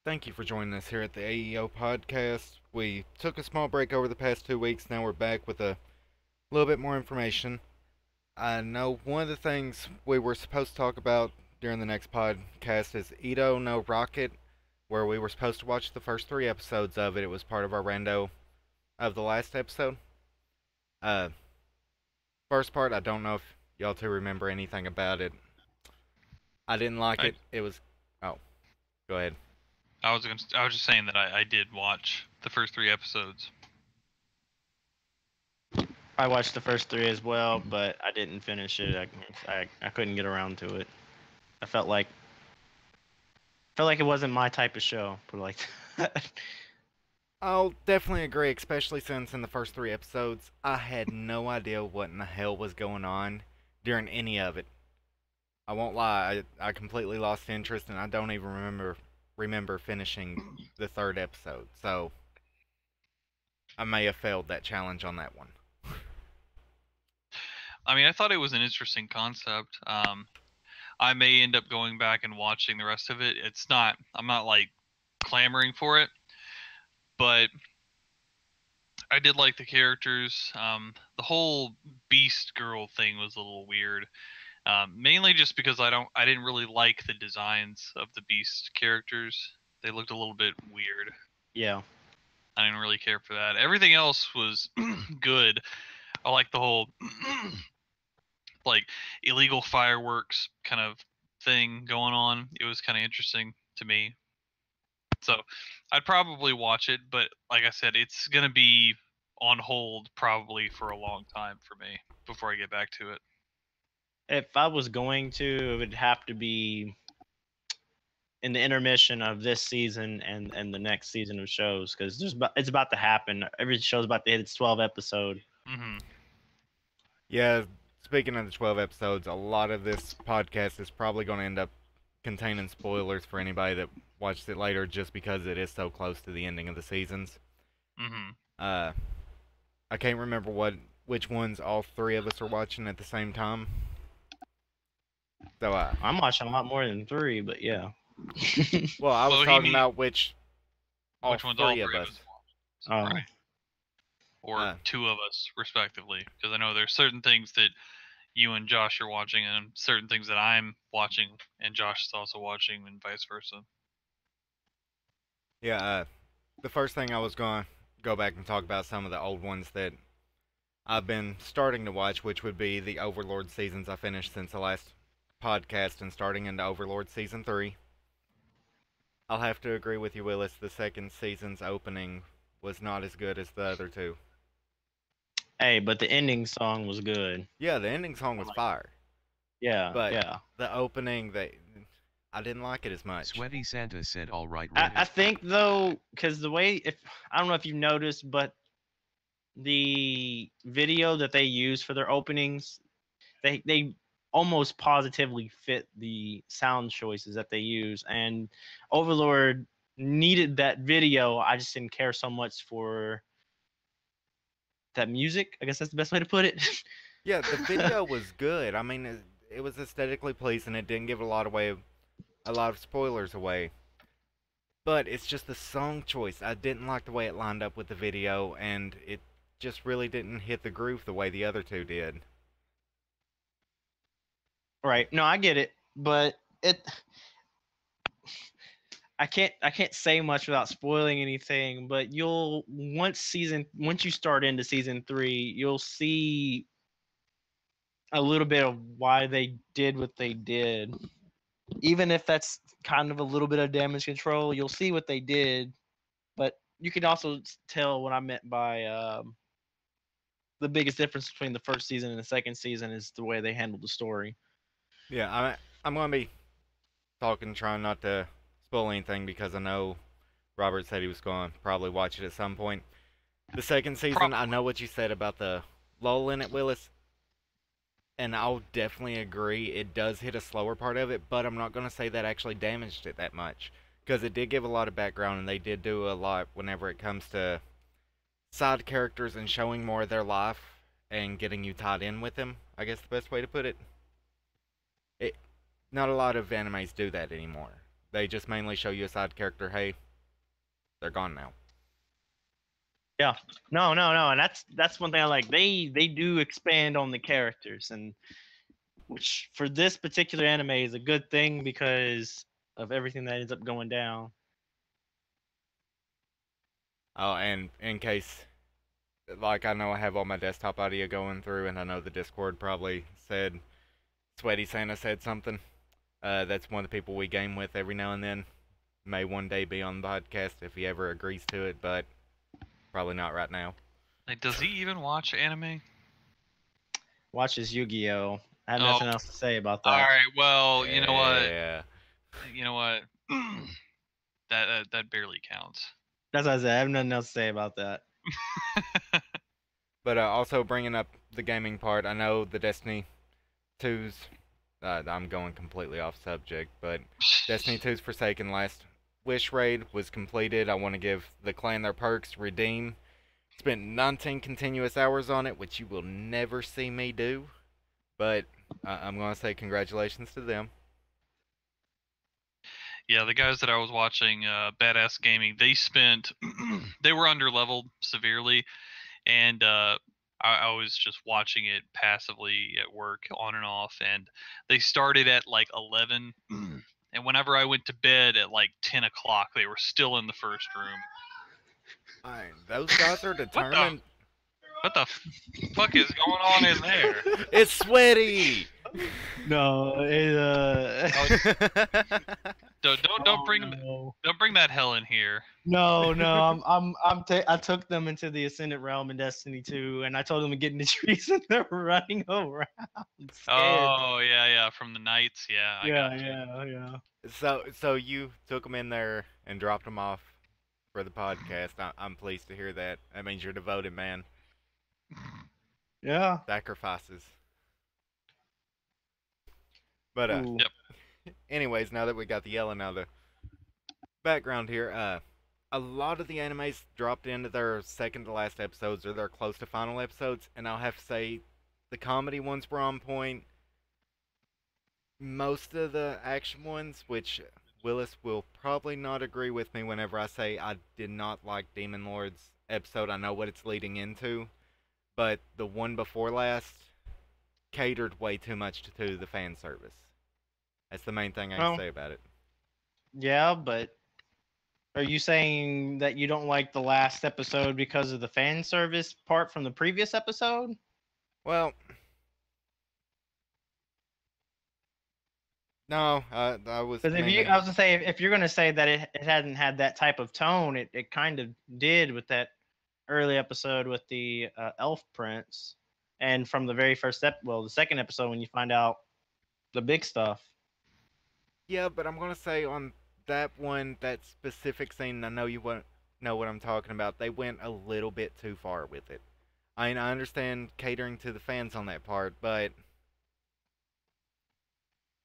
Thank you for joining us here at the AEO podcast. We took a small break over the past 2 weeks. Now we're back with a little bit more information. I know one of the things we were supposed to talk about during the next podcast is Ito no Rocket, where we were supposed to watch the first 3 episodes of it. It was part of our rando of the last episode. Uh, First part, I don't know if y'all two remember anything about it. I didn't like I it. It was. Oh, go ahead. I was just saying that I did watch the first 3 episodes. I watched the first three as well, but I didn't finish it. I couldn't get around to it. I felt like it wasn't my type of show. Put it like that. I'll definitely agree, especially since in the first 3 episodes, I had no idea what in the hell was going on during any of it. I won't lie, I completely lost interest, and I don't even remember finishing the third episode. So I may have failed that challenge on that one. I mean, I thought it was an interesting concept. I may end up going back and watching the rest of it. I'm not like clamoring for it, but I did like the characters. The whole Beast Girl thing was a little weird. Mainly just because I didn't really like the designs of the Beast characters. They looked a little bit weird. Yeah. I didn't really care for that. Everything else was good. I like the whole like illegal fireworks kind of thing going on. It was kind of interesting to me. So I'd probably watch it, but like I said, it's gonna be on hold probably for a long time for me before I get back to it. If I was going to, it would have to be in the intermission of this season and the next season of shows, because it's about to happen. Every show's about to hit its 12 episode. Mm-hmm. Yeah, speaking of the 12 episodes, a lot of this podcast is probably going to end up containing spoilers for anybody that watched it later just because it is so close to the ending of the seasons. Mm-hmm. I can't remember which ones all three of us are watching at the same time. So I'm watching a lot more than 3, but yeah. Well, I was talking about which ones all three of us. Oh. Right. Or 2 of us, respectively. Because I know there's certain things that you and Josh are watching, and certain things that I'm watching, and Josh is also watching, and vice versa. Yeah, the first thing I was going to go back and talk about some of the old ones that I've been starting to watch, which would be the Overlord seasons I finished since the last podcast and starting into Overlord Season 3. I'll have to agree with you, Willis. The second season's opening was not as good as the other 2. Hey, but the ending song was good. Yeah, the ending song was fire. Yeah, but yeah. The opening, I didn't like it as much. Sweaty Santa said, "All right." I think though, because the way I don't know if you've noticed, but the video that they use for their openings, they almost positively fit the sound choices that they use, and Overlord needed that video. I just didn't care so much for that music. I guess that's the best way to put it. Yeah, the video was good. I mean, it was aesthetically pleasing. It didn't give a lot of spoilers away. But it's just the song choice. I didn't like the way it lined up with the video, and it just really didn't hit the groove the way the other 2 did. Right. No, I get it, but I can't say much without spoiling anything, but once you start into season 3, you'll see a little bit of why they did what they did. Even if that's kind of a little bit of damage control, you'll see what they did, but you can also tell what I meant by the biggest difference between the first season and the second season is the way they handled the story. Yeah, I'm going to be trying not to spoil anything because I know Robert said he was going to probably watch it at some point. The second season, I know what you said about the lull in it, Willis, and I'll definitely agree. It does hit a slower part of it, but I'm not going to say that actually damaged it that much because it did give a lot of background, and they did do a lot whenever it comes to side characters and showing more of their life and getting you tied in with them. I guess the best way to put it. Not a lot of animes do that anymore. they just mainly show you a side character. Hey, they're gone now. Yeah. No, and that's one thing I like. They do expand on the characters, and which for this particular anime is a good thing because of everything that ends up going down. Oh, and in case, like, I know I have all my desktop audio going through, and I know the Discord probably said Sweaty Santa said something. That's one of the people we game with every now and then. May one day be on the podcast if he ever agrees to it, but probably not right now. Like, does he even watch anime? Watches Yu-Gi-Oh! I have Oh, nothing else to say about all that. right. Well, you know what? Yeah. You know what? that barely counts. That's what I said. I have nothing else to say about that. But also bringing up the gaming part, I know the Destiny 2's. I'm going completely off subject, but Destiny 2's Forsaken last Wish raid was completed. I want to give the clan their perks, redeem. Spent 19 continuous hours on it, which you will never see me do. But I'm going to say congratulations to them. Yeah, the guys that I was watching, Badass Gaming, they spent, they were under leveled severely, and I was just watching it passively at work, on and off, and they started at like 11, and whenever I went to bed at like 10 o'clock, they were still in the first room. Those guys are determined. What the fuck is going on in there? It's Sweaty. No, Don't bring no. don't bring that hell in here. No, I took them into the Ascendant Realm in Destiny 2, and I told them to get in the trees, and they're running around. Scared. Oh yeah, from the Knights. Yeah, I got you. Yeah. So you took them in there and dropped them off for the podcast. I'm pleased to hear that. That means you're devoted, man. Yeah. Sacrifices. But Ooh. Yep. anyways, now that we got the yelling out of the background here, a lot of the animes dropped into their second to last episodes or their close to final episodes, and I'll have to say the comedy ones were on point. Most of the action ones, which Willis will probably not agree with me whenever I say I did not like Demon Lord's episode. I know what it's leading into, but the one before last catered way too much to the fan service. That's the main thing I can say about it. Yeah, but are you saying that you don't like the last episode because of the fan service part from the previous episode? Well, no, I was. Because I was gonna say, if you're gonna say that it hadn't had that type of tone, it kind of did with that early episode with the Elf Prince, and from the very first the second episode when you find out the big stuff. Yeah, but I'm gonna say on that one, that specific scene, I know you won't know what I'm talking about. They went a little bit too far with it. I mean, I understand catering to the fans on that part, but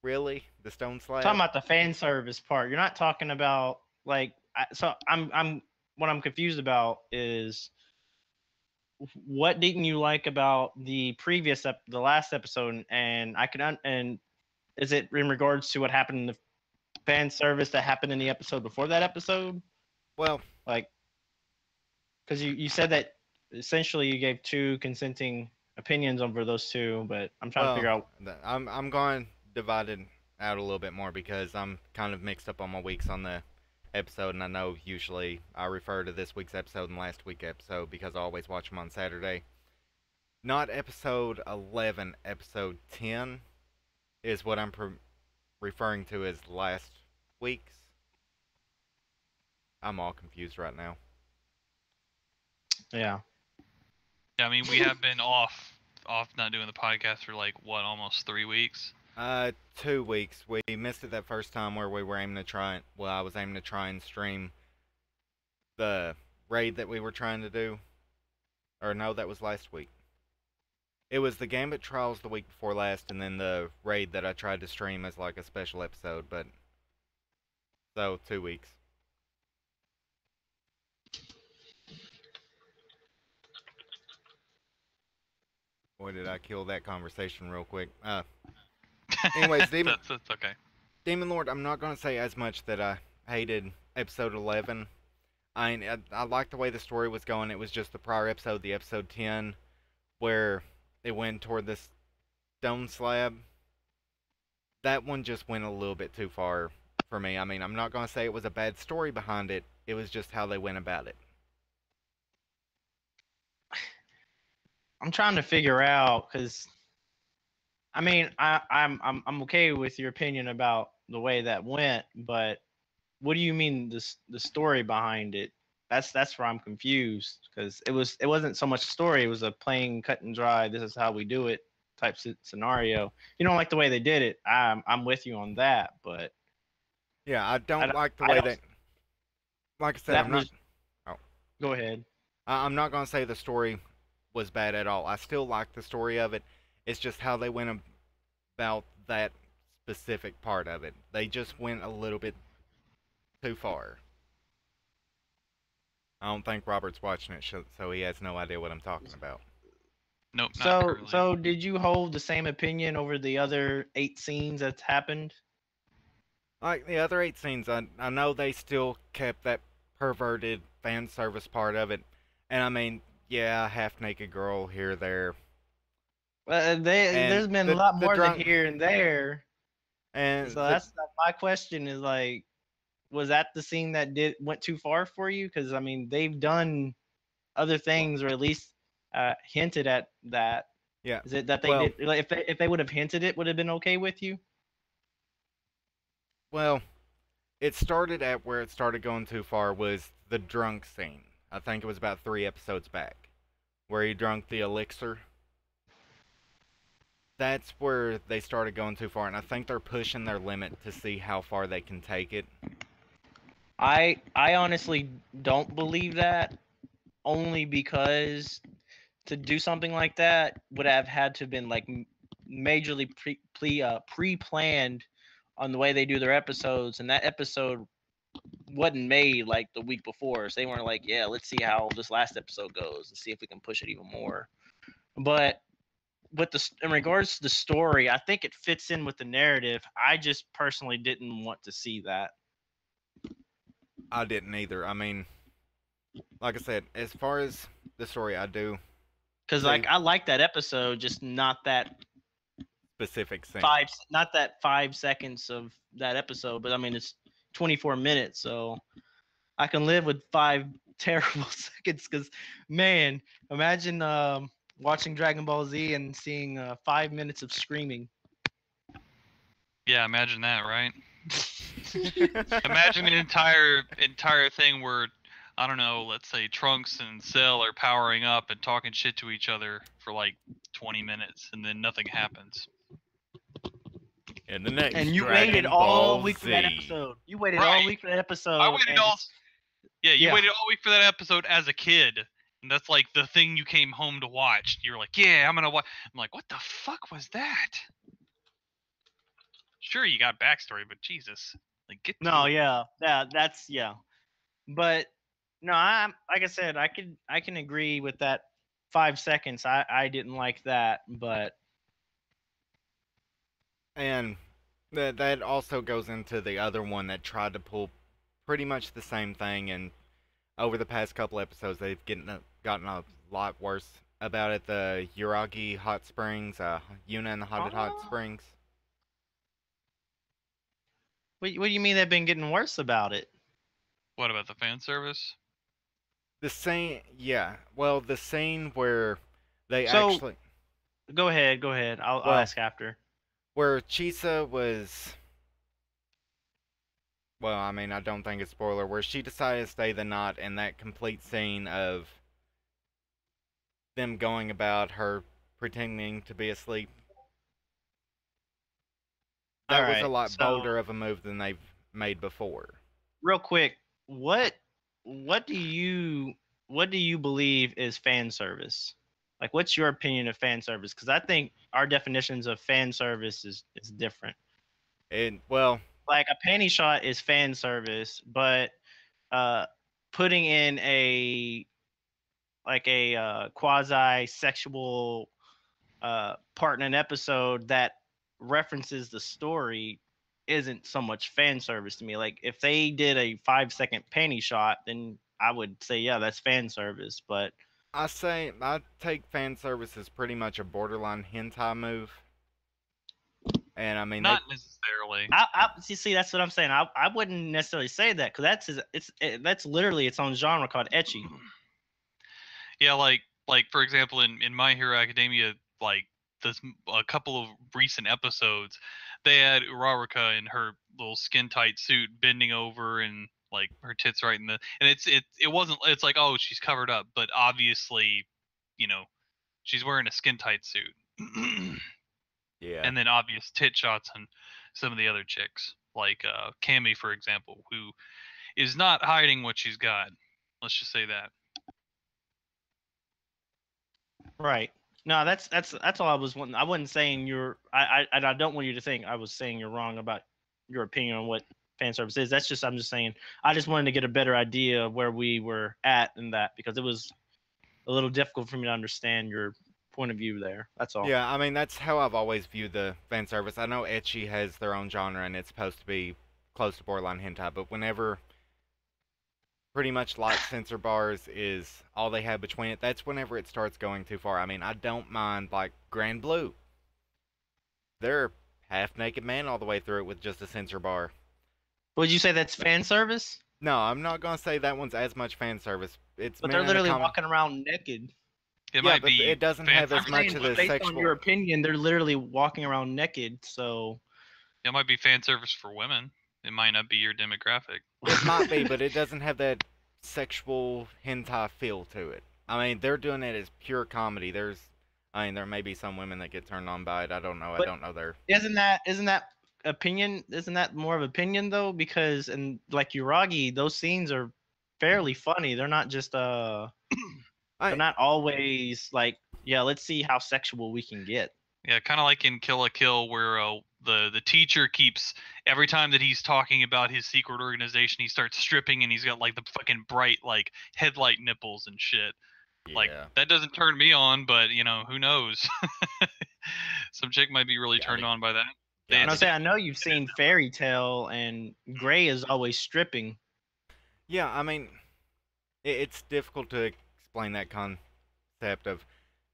really, the Stone Slab. Talking about the fan service part. You're not talking about like. I'm what I'm confused about is what didn't you like about the the last episode, and and is it in regards to what happened in the fan service that happened in the episode before that episode? Well, like, because you said that essentially you gave two consenting opinions over those two, but I'm trying to figure out. I'm going divided out a little bit more because I'm kind of mixed up on my weeks on the episode, and I know usually I refer to this week's episode and last week's episode because I always watch them on Saturday. Not episode 11, episode 10 is what I'm referring to as last week's. I'm all confused right now. Yeah. I mean, we have been off not doing the podcast for like what, almost 3 weeks. 2 weeks. We missed it that first time where we were aiming to try. Well, I was aiming to try and stream the raid that we were trying to do. Or no, that was last week. It was the Gambit Trials the week before last, and then the raid that I tried to stream as like a special episode. But so 2 weeks. Boy, did I kill that conversation real quick. Anyways, Demon. That's okay. Demon Lord, I'm not gonna say as much that I hated episode 11. I liked the way the story was going. It was just the prior episode, the episode 10, where it went toward this stone slab. That one just went a little bit too far for me. I mean, I'm not gonna say it was a bad story behind it. It was just how they went about it. I'm trying to figure out because I mean I'm okay with your opinion about the way that went, but what do you mean the story behind it? That's where I'm confused because it wasn't so much story. It was a plain cut and dry. This is how we do it type scenario. You don't like the way they did it. I'm with you on that, but Yeah, I I don't don't, like the I way don't that. Like I said, that I'm not. was. Oh, Go ahead. I'm not gonna say the story was bad at all. I still like the story of it. It's just how they went about that specific part of it. They just went a little bit too far. I don't think Robert's watching it, so he has no idea what I'm talking about. Nope, not So currently. so did you hold the same opinion over the other 8 scenes that's happened? Like the other 8 scenes, I know they still kept that perverted fan service part of it. And I mean, yeah, half naked girl here, there. And There's been a the lot the more than drunk. here and there. And So that's my question is like, was that the scene that went too far for you? Because I mean, they've done other things or at least hinted at that. yeah. Is it that they Well, did? Like, if they would have hinted it, would have been okay with you? well, it started at where it started going too far was the drunk scene. I think it was about 3 episodes back, where he drunk the elixir. That's where they started going too far, and I think they're pushing their limit to see how far they can take it. I honestly don't believe that only because to do something like that would have had to have been like majorly pre-planned on the way they do their episodes, and that episode wasn't made like the week before, so they weren't like, yeah, let's see how this last episode goes and see if we can push it even more. But with in regards to the story, I think it fits in with the narrative. I just personally didn't want to see that. I didn't either. I mean, like I said, as far as the story, I do Because like I like that episode, just not that specific scene. not that 5 seconds of that episode. But I mean, it's 24 minutes, so I can live with 5 terrible seconds. Because man, imagine watching Dragon Ball Z and seeing 5 minutes of screaming. Yeah, imagine that, right? Imagine the entire thing where, I don't know, let's say Trunks and Cell are powering up and talking shit to each other for like 20 minutes, and then nothing happens. And the next And you Dragon waited Ball all week Z. for that episode. You waited Right. all week for that episode. I waited all. Yeah, you Yeah. waited all week for that episode as a kid, and that's like the thing you came home to watch. You're like, yeah, I'm gonna watch. I'm like, what the fuck was that? Sure, you got backstory, but Jesus, like get. No, yeah, that's yeah. But no, I'm like I said, I can agree with that 5 seconds. I didn't like that, but And that also goes into the other one that tried to pull pretty much the same thing, and over the past couple episodes, they've gotten a lot worse about it. The Uragi Hot Springs, Yuna and the Haunted Hot Springs. what do you mean they've been getting worse about it? What about the fan service? The scene, yeah. Well, the scene where they So- actually, Go ahead. I'll Well- ask after. where Chisa was. Well, I mean, I don't think it's spoiler. Where she decided to stay the night, and that complete scene of them going about her pretending to be asleep. That was Alright, a lot so- bolder of a move than they've made before. Real quick, what do you believe is fan service? Like, what's your opinion of fan service? Because I think our definitions of fan service is different. And well, Like a panty shot is fan service, but putting in a quasi sexual part in an episode that references the story isn't so much fan service to me. Like if they did a 5-second panty shot, then I would say yeah, that's fan service. But I take fan service as pretty much a borderline hentai move. And I mean, Not necessarily. see that's what I'm saying. I wouldn't necessarily say that because that's literally its own genre called ecchi. Yeah, like for example, in My Hero Academia, like this a couple of recent episodes, they had Uraraka in her little skin tight suit bending over and like her tits right in the and it wasn't it's like oh she's covered up, but obviously, you know, she's wearing a skin tight suit. yeah. And then obvious tit shots on some of the other chicks, like Cammy, for example, who is not hiding what she's got. Let's just say that. Right. No, that's all I was wanting. I wasn't saying you're. I don't want you to think I was saying you're wrong about your opinion on what fan service is. I'm just saying I just wanted to get a better idea of where we were at in that because it was a little difficult for me to understand your point of view there. That's all. Yeah, I mean, that's how I've always viewed the fan service. I know ecchi has their own genre and it's supposed to be close to borderline hentai, but whenever pretty much light censor bars is all they have between it, that's whenever it starts going too far. I mean, I don't mind, like, Grand Blue. They're half naked man all the way through it with just a censor bar. Would you say that's fan service? No, I'm not gonna say that one's as much fan service. It's But men they're in a literally common- walking around naked. It Yeah, might but be it doesn't fan have as service much for of the women. Based sexual. on your opinion, they're literally walking around naked. So It might be fan service for women. It might not be your demographic. It might be, but it doesn't have that sexual hentai feel to it. I mean, they're doing it as pure comedy. I mean, there may be some women that get turned on by it. I don't know. I But- don't know their. isn't that opinion? Isn't that more of opinion though? Because in like Uragi, those scenes are fairly funny. They're not just they're not always like yeah. Let's see how sexual we can get. Yeah, kind of like in Kill la Kill, where the teacher keeps every time that he's talking about his secret organization, he starts stripping and he's got like the fucking bright like headlight nipples and shit. Yeah. Like that doesn't turn me on, but you know who knows? Some chick might be really turned on by that. Yeah, And I say I know you've seen Fairy Tale, and Gray is always stripping. Yeah, I mean, it's difficult to explain that concept of.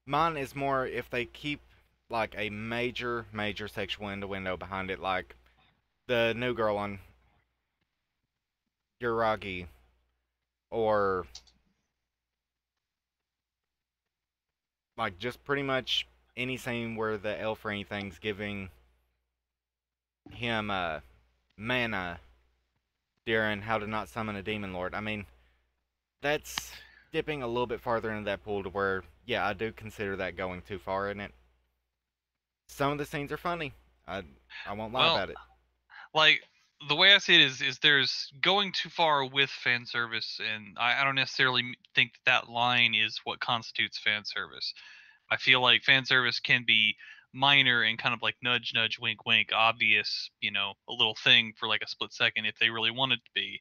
Mine is more if they keep like a major sexual innuendo behind it, like the new girl on Yuragi, or like just pretty much any scene where the elf or anything's giving him mana during How to Not Summon a Demon Lord. I mean, that's dipping a little bit farther into that pool to where, yeah, I do consider that going too far in it. Some of the scenes are funny. I won't lie about it. Like the way I see it is there's going too far with fan service, and I don't necessarily think that line is what constitutes fan service. I feel like fan service can be minor and kind of like nudge, nudge, wink, wink, obvious, you know, a little thing for like a split second if they really want it to be.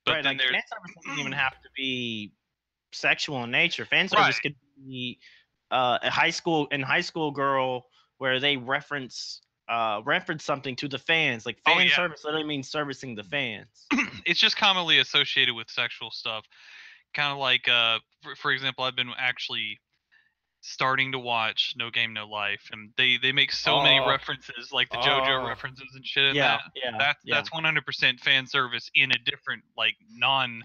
But right, then like fan service doesn't even have to be sexual in nature. Fan service could be a high school girl where they reference something to the fans. Like fan service literally means servicing the fans. It's just commonly associated with sexual stuff. Kind of like, for example, I've been actually starting to watch No Game No Life, and they make so many references, like the JoJo references and shit. Yeah, that's 100% fan service in a different like non,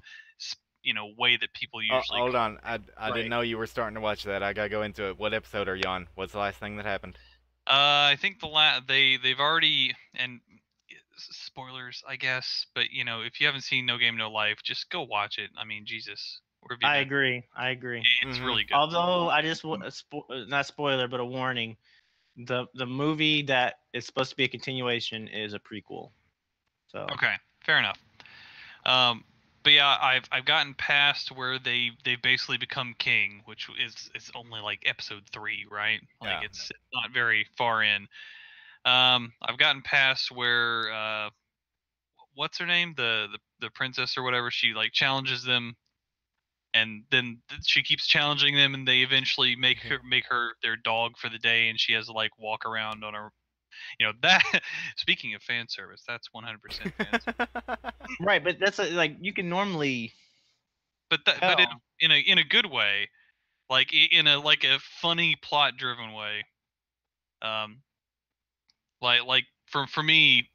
way that people usually. Hold on, I didn't know you were starting to watch that. I gotta go into it. What episode are you on? What's the last thing that happened? I think they've already, and spoilers, I guess, but if you haven't seen No Game No Life, just go watch it. I mean, Jesus. I agree. It's really good. Although I just not spoiler, but a warning: the movie that is supposed to be a continuation is a prequel. So okay, fair enough. But yeah, I've gotten past where they've basically become king, which is it's only like episode 3, right? Like it's not very far in. I've gotten past where what's her name, the princess or whatever, she like challenges them. And then she keeps challenging them, and they eventually make her their dog for the day, and she has to like walk around on her That. Speaking of fan service, that's 100% fan service. Right, but that's like you can normally But tell. in a good way, like in a like a funny plot driven way. Um, like for me,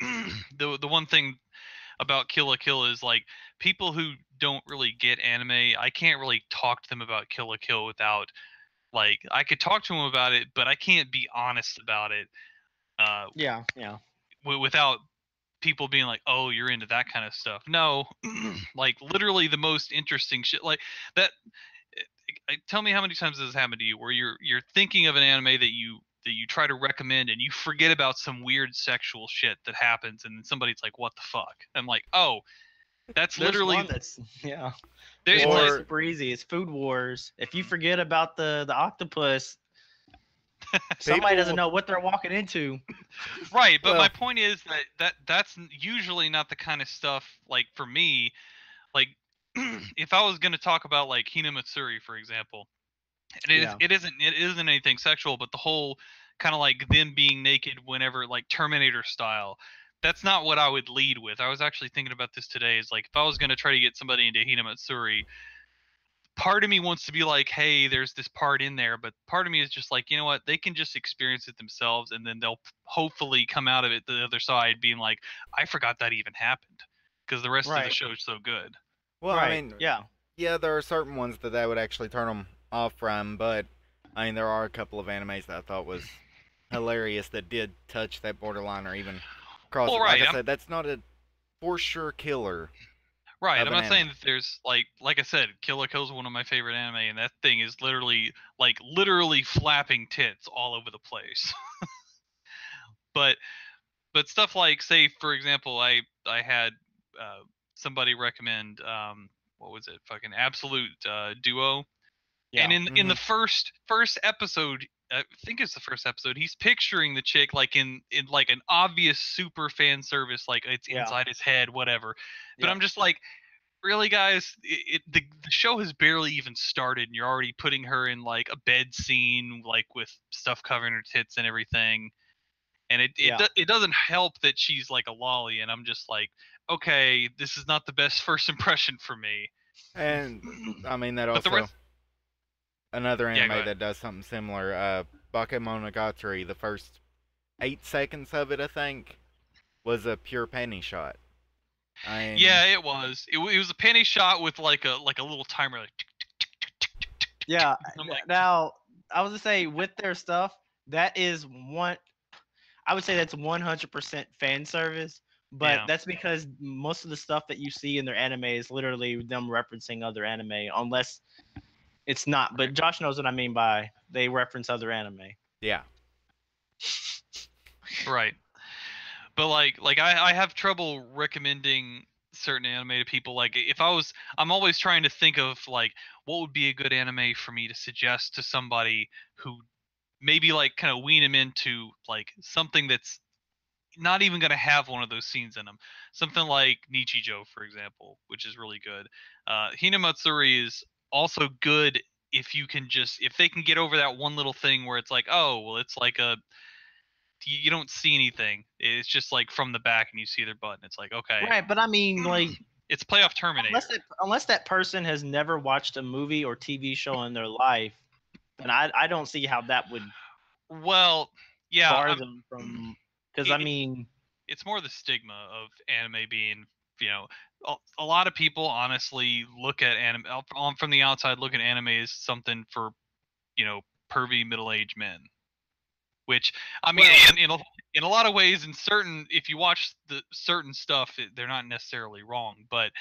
the one thing about Kill la Kill is like people who don't really get anime, I can't really talk to them about Kill la Kill without like I could talk to them about it, but I can't be honest about it Yeah. without people being like, "Oh, you're into that kind of stuff." No, like literally the most interesting shit like that. Tell me how many times this has happened to you where you're thinking of an anime that you try to recommend and you forget about some weird sexual shit that happens and then somebody's like, "What the fuck?" I'm like, "Oh, that's There's literally one that's there, There's it's one like super easy. It's Food Wars. If you forget about the octopus, somebody doesn't People- know what they're walking into. right." But my Well- point is that's usually not the kind of stuff like for me. Like if I was gonna talk about like Hinamatsuri, for example, and Yeah. it isn't anything sexual, but the whole kind of like them being naked whenever like Terminator style. That's not what I would lead with. I was actually thinking about this today. Is like if I was gonna try to get somebody into Hinamatsuri, part of me wants to be like, hey, there's this part in there, but part of me is just like, you know what? They can just experience it themselves, and then they'll hopefully come out of it the other side being like, I forgot that even happened because the rest of the Right. show is so good. Well, right. I mean, yeah. yeah, there are certain ones that would actually turn them off from, but I mean, there are a couple of animes that I thought was hilarious that did touch that borderline or even cross Well, it. Like right, I said, that's not a for sure killer right. of I'm an not saying anime. that there's like I said, Kill la Kill is one of my favorite anime, and that thing is literally flapping tits all over the place. but stuff like, say for example, I had uh, somebody recommend what was it, fucking Absolute Duo. Yeah. And in the Mhm. first episode, I think it's the first episode, he's picturing the chick like in like an obvious super fan service, like it's Yeah. inside his head, whatever. But Yeah. I'm just like, really, guys? The show has barely even started, and you're already putting her in like a bed scene, like with stuff covering her tits and everything. And Yeah. it doesn't help that she's like a lolly, and I'm just like, okay, this is not the best first impression for me. And I mean that But the also rest, another yeah, go anime ahead. that does something similar. Bakemonogatari. The first 8 seconds of it, I think, was a pure panty shot. I mean, Yeah, it was. It was a penny shot with like a little timer. Like, Yeah. I'm like, Now, I was to say with their stuff, that is one. I would say that's 100% fan service, but Yeah. that's because most of the stuff that you see in their anime is literally them referencing other anime, unless it's not. But Josh knows what I mean by they reference other anime. yeah. right. But like I have trouble recommending certain anime to people. Like if I'm always trying to think of like what would be a good anime for me to suggest to somebody who maybe like kind of wean them into like something that's not even going to have one of those scenes in them. Something like Nichijou, for example, which is really good. Hinamatsuri is also good if they can get over that one little thing where it's like, oh, well, it's like you don't see anything. It's just like from the back and you see their butt and it's like, okay. Right, but I mean, like, It's playoff Terminator. unless that person has never watched a movie or TV show in their life, then I don't see how that would Well, yeah, bar them from. Because I it- mean, it's more the stigma of anime being, you know, a lot of people honestly look at anime from the outside, look at anime as something for, pervy middle-aged men. Which I mean, in a lot of ways, if you watch the certain stuff, they're not necessarily wrong, but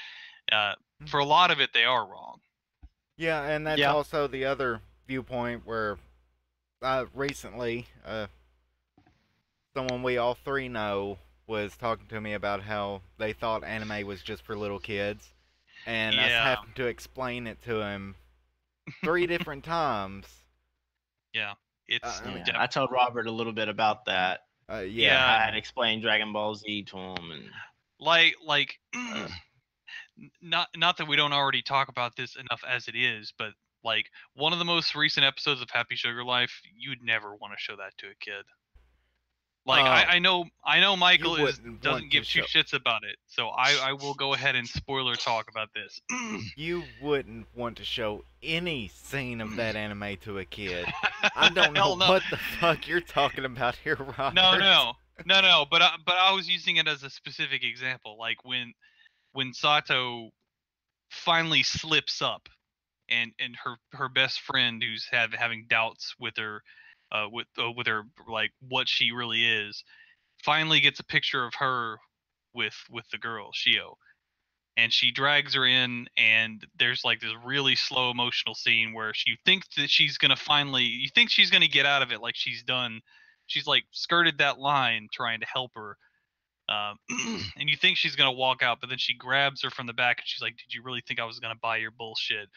for a lot of it, they are wrong. Yeah, and that's Yeah. also the other viewpoint where recently someone we all three know was talking to me about how they thought anime was just for little kids, and us Yeah. having to explain it to him 3 different times. Yeah, it's I mean, I told Robert a little bit about that. Yeah. Yeah. I had explained Dragon Ball Z to him, and like not that we don't already talk about this enough as it is, but like one of the most recent episodes of Happy Sugar Life, you'd never want to show that to a kid. Like I know Michael wouldn't doesn't want to give two show- shits about it, so I will go ahead and spoiler talk about this. You wouldn't want to show any scene of that anime to a kid. I don't know Hell no. what the fuck you're talking about here, Robert. No. But I was using it as a specific example, like when Sato finally slips up, and her best friend who's having doubts with her, with her, like what she really is, finally gets a picture of her with the girl Shio, and she drags her in, and there's like this really slow emotional scene where you think that she's gonna finally, you think she's gonna get out of it, like she's done, she's like skirted that line trying to help her, and you think she's gonna walk out, but then she grabs her from the back and she's like, did you really think I was gonna buy your bullshit?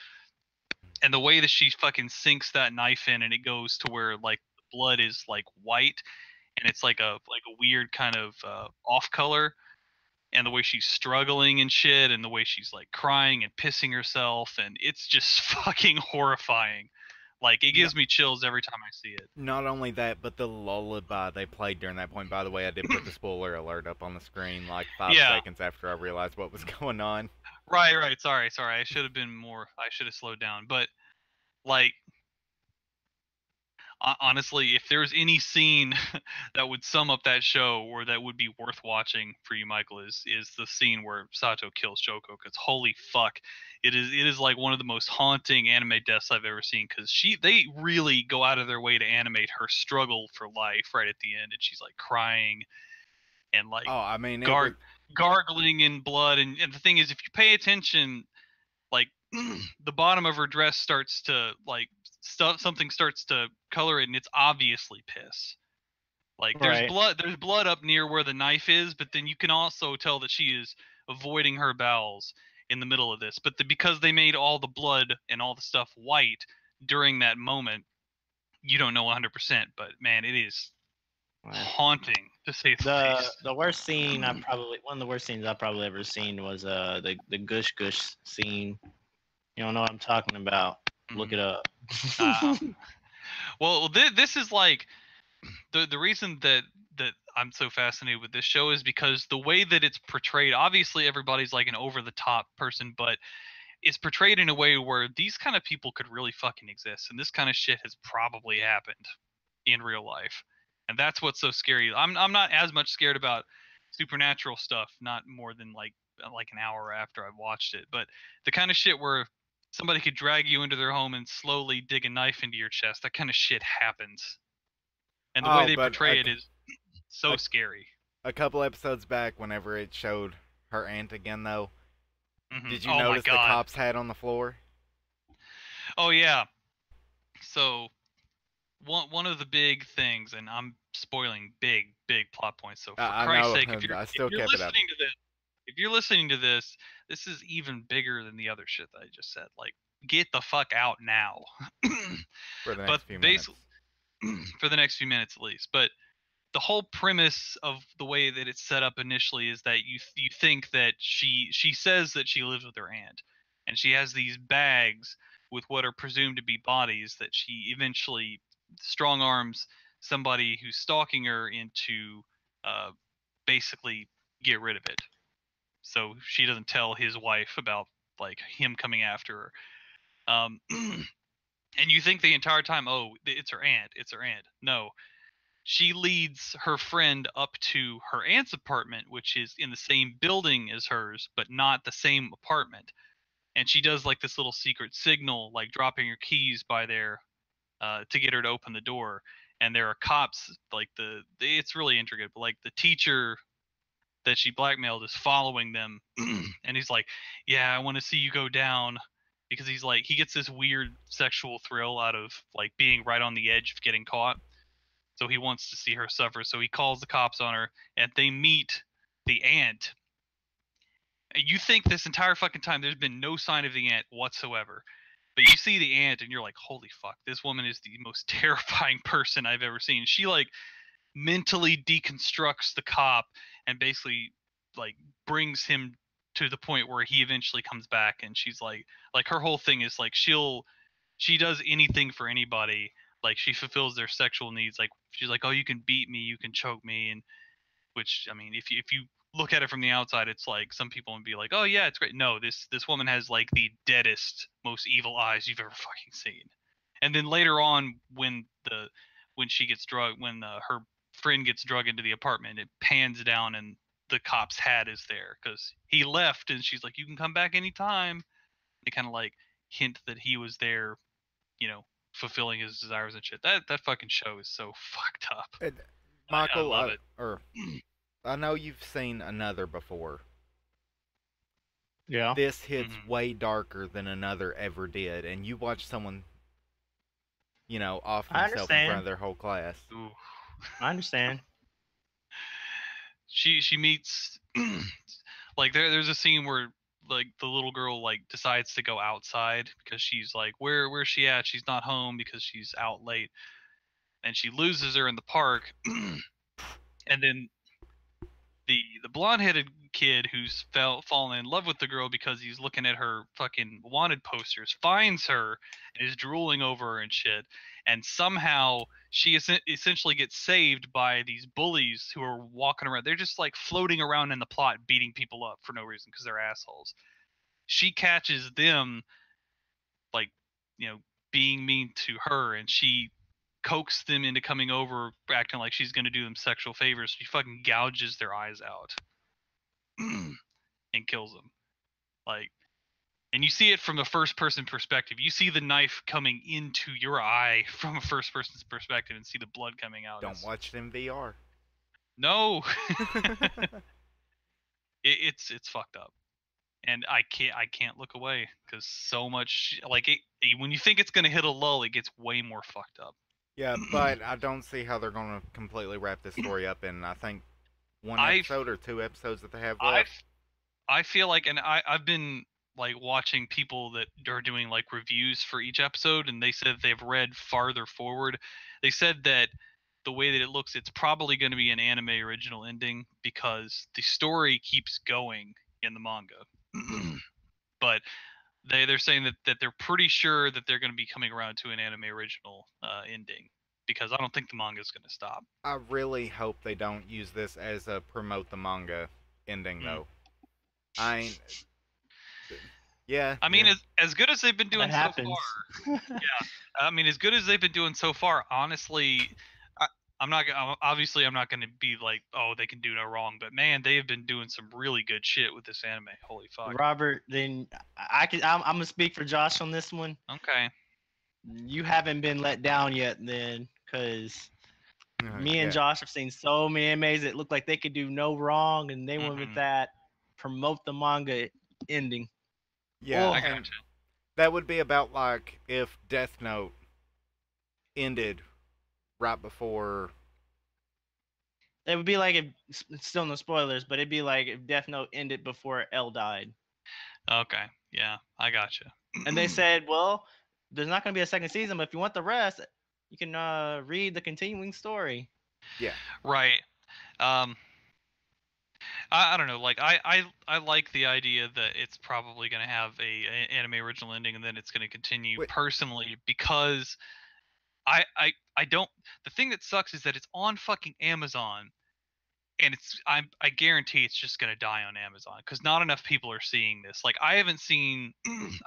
And the way that she fucking sinks that knife in, and it goes to where like the blood is like white, and it's like a weird kind of off color, and the way she's struggling and shit, and the way she's like crying and pissing herself, and it's just fucking horrifying. Like it gives me chills every time I see it. Not only that, but the lullaby they played during that point. By the way, I did put the spoiler alert up on the screen like 5 Yeah. seconds after I realized what was going on. Right. Sorry. I should have been more. I should have slowed down. But like, honestly, if there's any scene that would sum up that show, or that would be worth watching for you, Michael, is the scene where Sato kills Shoko. Because holy fuck, it is like one of the most haunting anime deaths I've ever seen. Because they really go out of their way to animate her struggle for life right at the end, and she's like crying and like Oh, I mean, gargling in blood. And the thing is, if you pay attention, like the bottom of her dress starts to like something starts to color it, and it's obviously piss. Like there's Right. blood up near where the knife is, but then you can also tell that she is avoiding her bowels in the middle of this. But because they made all the blood and all the stuff white during that moment, you don't know 100%. But man, it is haunting to say the least. The worst scene one of the worst scenes I've probably ever seen was the gush gush scene. You don't know what I'm talking about? Look it up. Well, this is like the reason that I'm so fascinated with this show is because the way that it's portrayed. Obviously, everybody's like an over the top person, but it's portrayed in a way where these kind of people could really fucking exist, and this kind of shit has probably happened in real life, and that's what's so scary. I'm not as much scared about supernatural stuff, not more than like an hour after I've watched it, but the kind of shit where somebody could drag you into their home and slowly dig a knife into your chest, that kind of shit happens. And the way they portray it is so scary. A couple episodes back, whenever it showed her aunt again, though, did you Oh notice my the God. cop's hat on the floor? Oh yeah. So one of the big things, and I'm spoiling big plot points. So for Christ's sake, if you're listening to this, this is even bigger than the other shit that I just said. Like, get the fuck out now. For the next few minutes. For the next few minutes at least. But the whole premise of the way that it's set up initially is that you think that she says that she lives with her aunt, and she has these bags with what are presumed to be bodies that she eventually strong arms somebody who's stalking her into basically get rid of it, so she doesn't tell his wife about like him coming after her. And you think the entire time, oh, it's her aunt. No, she leads her friend up to her aunt's apartment, which is in the same building as hers, but not the same apartment. And she does like this little secret signal, like dropping her keys by there to get her to open the door. And there are cops, like it's really intricate, but like the teacher that she blackmailed is following them. And he's like, yeah, I want to see you go down. Because he's like, he gets this weird sexual thrill out of like being right on the edge of getting caught. So he wants to see her suffer. So he calls the cops on her, and they meet the aunt. And you think this entire fucking time there's been no sign of the aunt whatsoever. But you see the aunt, and you're like, holy fuck, this woman is the most terrifying person I've ever seen. She like mentally deconstructs the cop and basically like brings him to the point where he eventually comes back. And she's like her whole thing is like she does anything for anybody. Like she fulfills their sexual needs. Like she's like, oh, you can beat me, you can choke me, and which I mean, if you look at it from the outside, it's like some people would be like, oh yeah, it's great. No, this woman has like the deadest, most evil eyes you've ever fucking seen. And then later on, when she gets drugged, when her friend gets drugged into the apartment, it pans down and the cop's hat is there because he left, and she's like, you can come back anytime. They kind of like hint that he was there, you know, fulfilling his desires and shit. That fucking show is so fucked up. And I Michael, love it. I know you've seen Another before. Yeah. This hits Mhm. way darker than Another ever did, and you watch someone, off I themselves in front understand. of their whole class. Ooh. I understand. She meets like there's a scene where like the little girl like decides to go outside because she's like where's she at? She's not home because she's out late, and she loses her in the park. And then the blonde-headed kid who's fallen in love with the girl because he's looking at her fucking wanted posters finds her and is drooling over her and shit, and somehow she essentially gets saved by these bullies who are walking around. They're just like floating around in the plot beating people up for no reason because they're assholes. She catches them like, you know, being mean to her, and she coaxes them into coming over acting like she's going to do them sexual favors. She fucking gouges their eyes out and kills them. Like, and you see it from the first person perspective. You see the knife coming into your eye from a first person's perspective and see the blood coming out. Don't watch it in VR. No. It's fucked up. And I can't look away because so much like when you think it's gonna hit a lull, it gets way more fucked up. Yeah, but I don't see how they're going to completely wrap this story up in, I think, one I've- episode or 2 episodes that they have I left. I feel like, and I've been like watching people that are doing like reviews for each episode, and they said they've read farther forward. They said that the way that it looks, it's probably going to be an anime original ending because the story keeps going in the manga. But they're saying that they're pretty sure that they're going to be coming around to an anime original ending because I don't think the manga is going to stop. I really hope they don't use this as a promote the manga ending, though. Yeah. I mean, yeah. as good as they've been doing That so happens. far, I mean, as good as they've been doing so far, honestly, I'm not going to be like, oh, they can do no wrong. But man, they have been doing some really good shit with this anime. Holy fuck. Robert, then I'm gonna speak for Josh on this one. Okay. You haven't been let down yet, then, because me and Yeah. Josh have seen so many animes that look like they could do no wrong, and they went with Mhm. that promote the manga ending. Yeah, Well, I and gotcha. that would be about like if Death Note ended right before. It would be like if still no spoilers, but it'd be like if Death Note ended before L died, Okay. Yeah, I gotcha. and they said, well, there's not gonna be a second season, but if you want the rest, you can read the continuing story. Yeah. Right. Um. I don't know. Like I like the idea that it's probably going to have a anime original ending and then it's going to continue Wait. personally because I don't. The thing that sucks is that it's on fucking Amazon, and I guarantee it's just gonna die on Amazon because not enough people are seeing this. Like I haven't seen.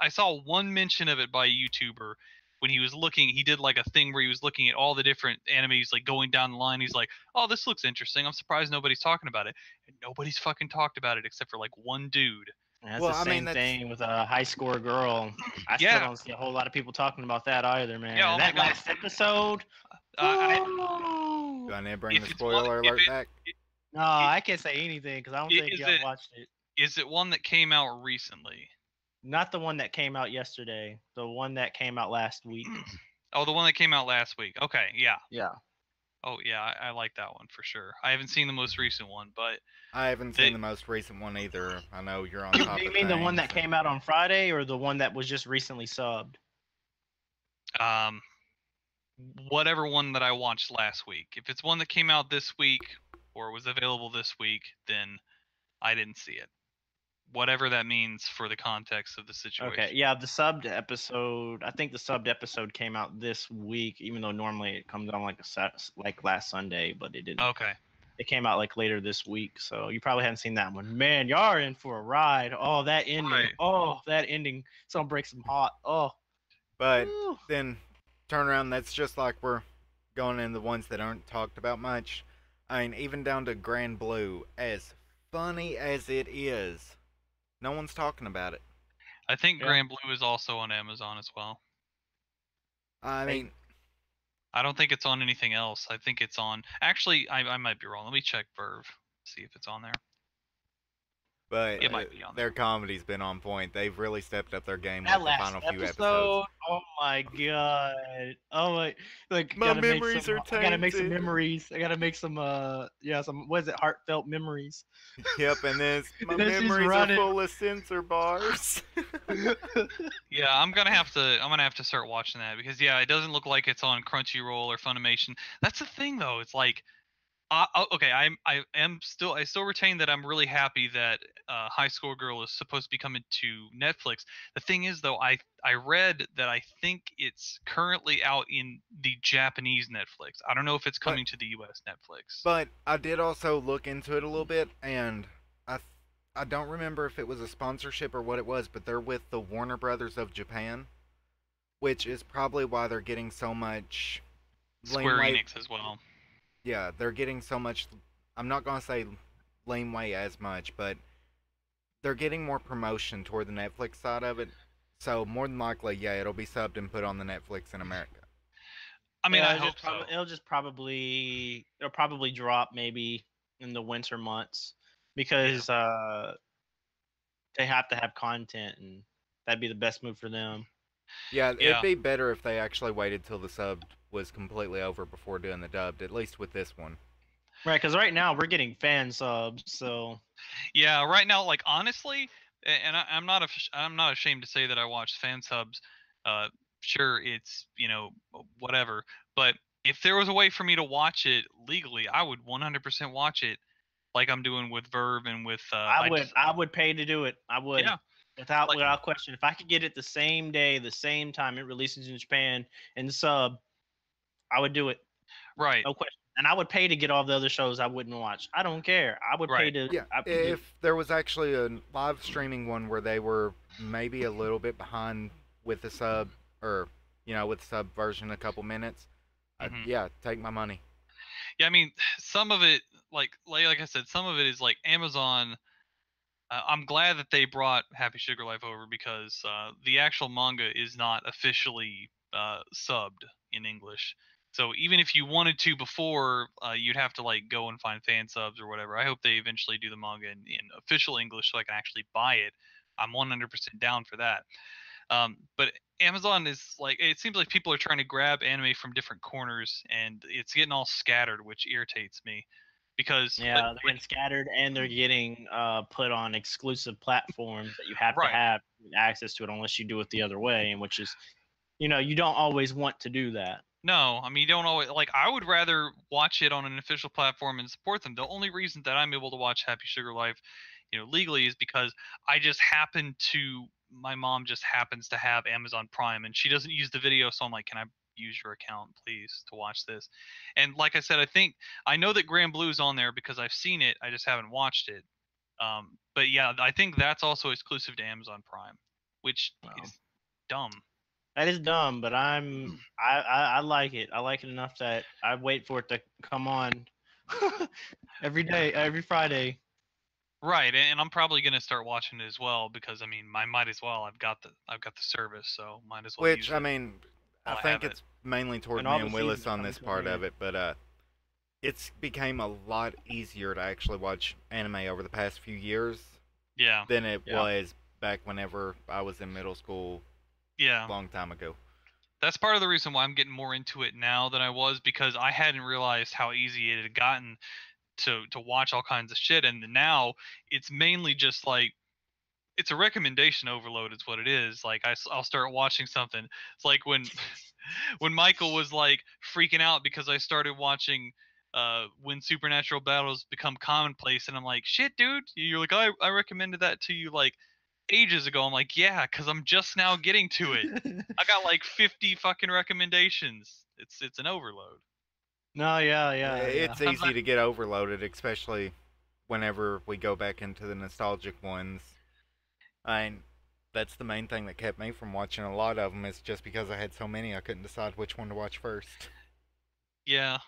I saw one mention of it by a YouTuber when he was looking. He did like a thing where he was looking at all the different animes, like going down the line. He's like, "Oh, this looks interesting. I'm surprised nobody's talking about it." And nobody's fucking talked about it except for like one dude. And that's Well, the I same mean, that's- thing with a high score girl. I Yeah. still don't see a whole lot of people talking about that either, man. Yeah, oh And my that God. last episode. Do I need to bring If the it's one- spoiler if alert it- back? No, I can't say anything because I don't think Is y'all it- watched it. Is it one that came out recently? Not the one that came out yesterday. The one that came out last week. Oh, the one that came out last week. Okay, yeah. Yeah. Oh yeah, I like that one for sure. I haven't seen the most recent one, but I haven't They- seen the most recent one either. I know you're on top Do you of mean the one things, that came out on Friday or the one that was just recently subbed? whatever one that I watched last week. If it's one that came out this week or was available this week, then I didn't see it. whatever that means for the context of the situation. Okay, yeah, the subbed episode. I think the subbed episode came out this week, even though normally it comes on like like last Sunday, but it didn't. Okay. It came out like later this week, so you probably haven't seen that one. Man, y'all are in for a ride. Oh, that ending. Right. Oh, that ending. Some breaks them hot. Oh. But Woo. then turn around, that's just like we're going in the ones that aren't talked about much. I mean, even down to Grand Blue, as funny as it is, no one's talking about it. I think Yeah. Grand Blue is also on Amazon as well. I mean, I don't think it's on anything else. I think it's on. Actually, I might be wrong. Let me check Verve, see if it's on there. but It might be on their comedy's been on point. They've really stepped up their game That with the last final few episodes. episode. Oh my god. Oh my. Like My gotta make memories some, are I gotta make some tainted. memories. I gotta make some. Some. What is it? Heartfelt memories. Yep, and then my Then she's memories are running. full of sensor bars. Yeah, I'm gonna have to start watching that because it doesn't look like it's on Crunchyroll or Funimation. That's the thing though. It's like, okay, I still retain that I'm really happy that High School Girl is supposed to be coming to Netflix. The thing is though, I read that I think it's currently out in the Japanese Netflix. I don't know if it's coming to the US Netflix. But I did also look into it a little bit, and I don't remember if it was a sponsorship or what it was, but they're with the Warner Brothers of Japan, which is probably why they're getting so much. Square leeway. Enix as well. Yeah, they're getting so much. I'm not gonna say laneway as much, but they're getting more promotion toward the Netflix side of it. So more than likely, yeah, it'll be subbed and put on the Netflix in America. I mean, Yeah, I hope so. It'll probably drop maybe in the winter months because they have to have content, and that'd be the best move for them. Yeah, Yeah. it'd be better if they actually waited till the sub was completely over before doing the dubbed, at least with this one. Right, because right now we're getting fan subs, so Yeah, right now, like honestly, and I'm not ashamed to say that I watch fan subs. Sure, it's whatever, but if there was a way for me to watch it legally, I would 100% watch it, like I'm doing with Verve and with. I would pay to do it. I would. Yeah. Without question. If I could get it the same day, the same time it releases in Japan and sub, I would do it. Right. No question. And I would pay to get all the other shows I wouldn't watch. I don't care. I would pay Right. to. Yeah, if there was actually a live streaming one where they were maybe a little bit behind with the sub, or with the sub version a couple minutes, yeah, take my money. Yeah, I mean, some of it, like I said, some of it is like Amazon. I'm glad that they brought Happy Sugar Life over because the actual manga is not officially subbed in English. So even if you wanted to before, you'd have to like go and find fan subs or whatever. I hope they eventually do the manga in official English so I can actually buy it. I'm 100% down for that. But Amazon is like, it seems like people are trying to grab anime from different corners, and it's getting all scattered, which irritates me. Because Yeah, they're getting scattered and they're getting put on exclusive platforms that you have Right. to have access to it unless you do it the other way, and which is, you don't always want to do that. No, I mean, you don't always like. I would rather watch it on an official platform and support them. The only reason that I'm able to watch Happy Sugar Life, legally, is because my mom just happens to have Amazon Prime, and she doesn't use the video, so I'm like, can I use your account, please, to watch this? And like I said, I know that Grand Blue's on there because I've seen it. I just haven't watched it. But yeah, I think that's also exclusive to Amazon Prime, which is dumb. That is dumb, but I like it. I like it enough that I wait for it to come on every day, every Friday. Right, and I'm probably gonna start watching it as well because I mean, I might as well. I've got the service, so might as well. Which use I it mean, I while think have it's mainly toward And me all the and Willis seasons on come this to part an of it, but it's became a lot easier to actually watch anime over the past few years Yeah, than it Yeah. was back whenever I was in middle school yeah. a long time ago. That's part of the reason why I'm getting more into it now than I was because I hadn't realized how easy it had gotten to watch all kinds of shit, and now it's mainly just like it's a recommendation overload. Is what it is. Like I'll start watching something. It's like when when Michael was like freaking out because I started watching when supernatural battles become commonplace, and I'm like, shit, dude. You're like, I recommended that to you like ages ago. I'm like, yeah, because I'm just now getting to it. I got like 50 fucking recommendations. It's an overload. No, yeah. It's I'm easy to get overloaded, especially whenever we go back into the nostalgic ones. I that's the main thing that kept me from watching a lot of them. Is just because I had so many, I couldn't decide which one to watch first. Yeah,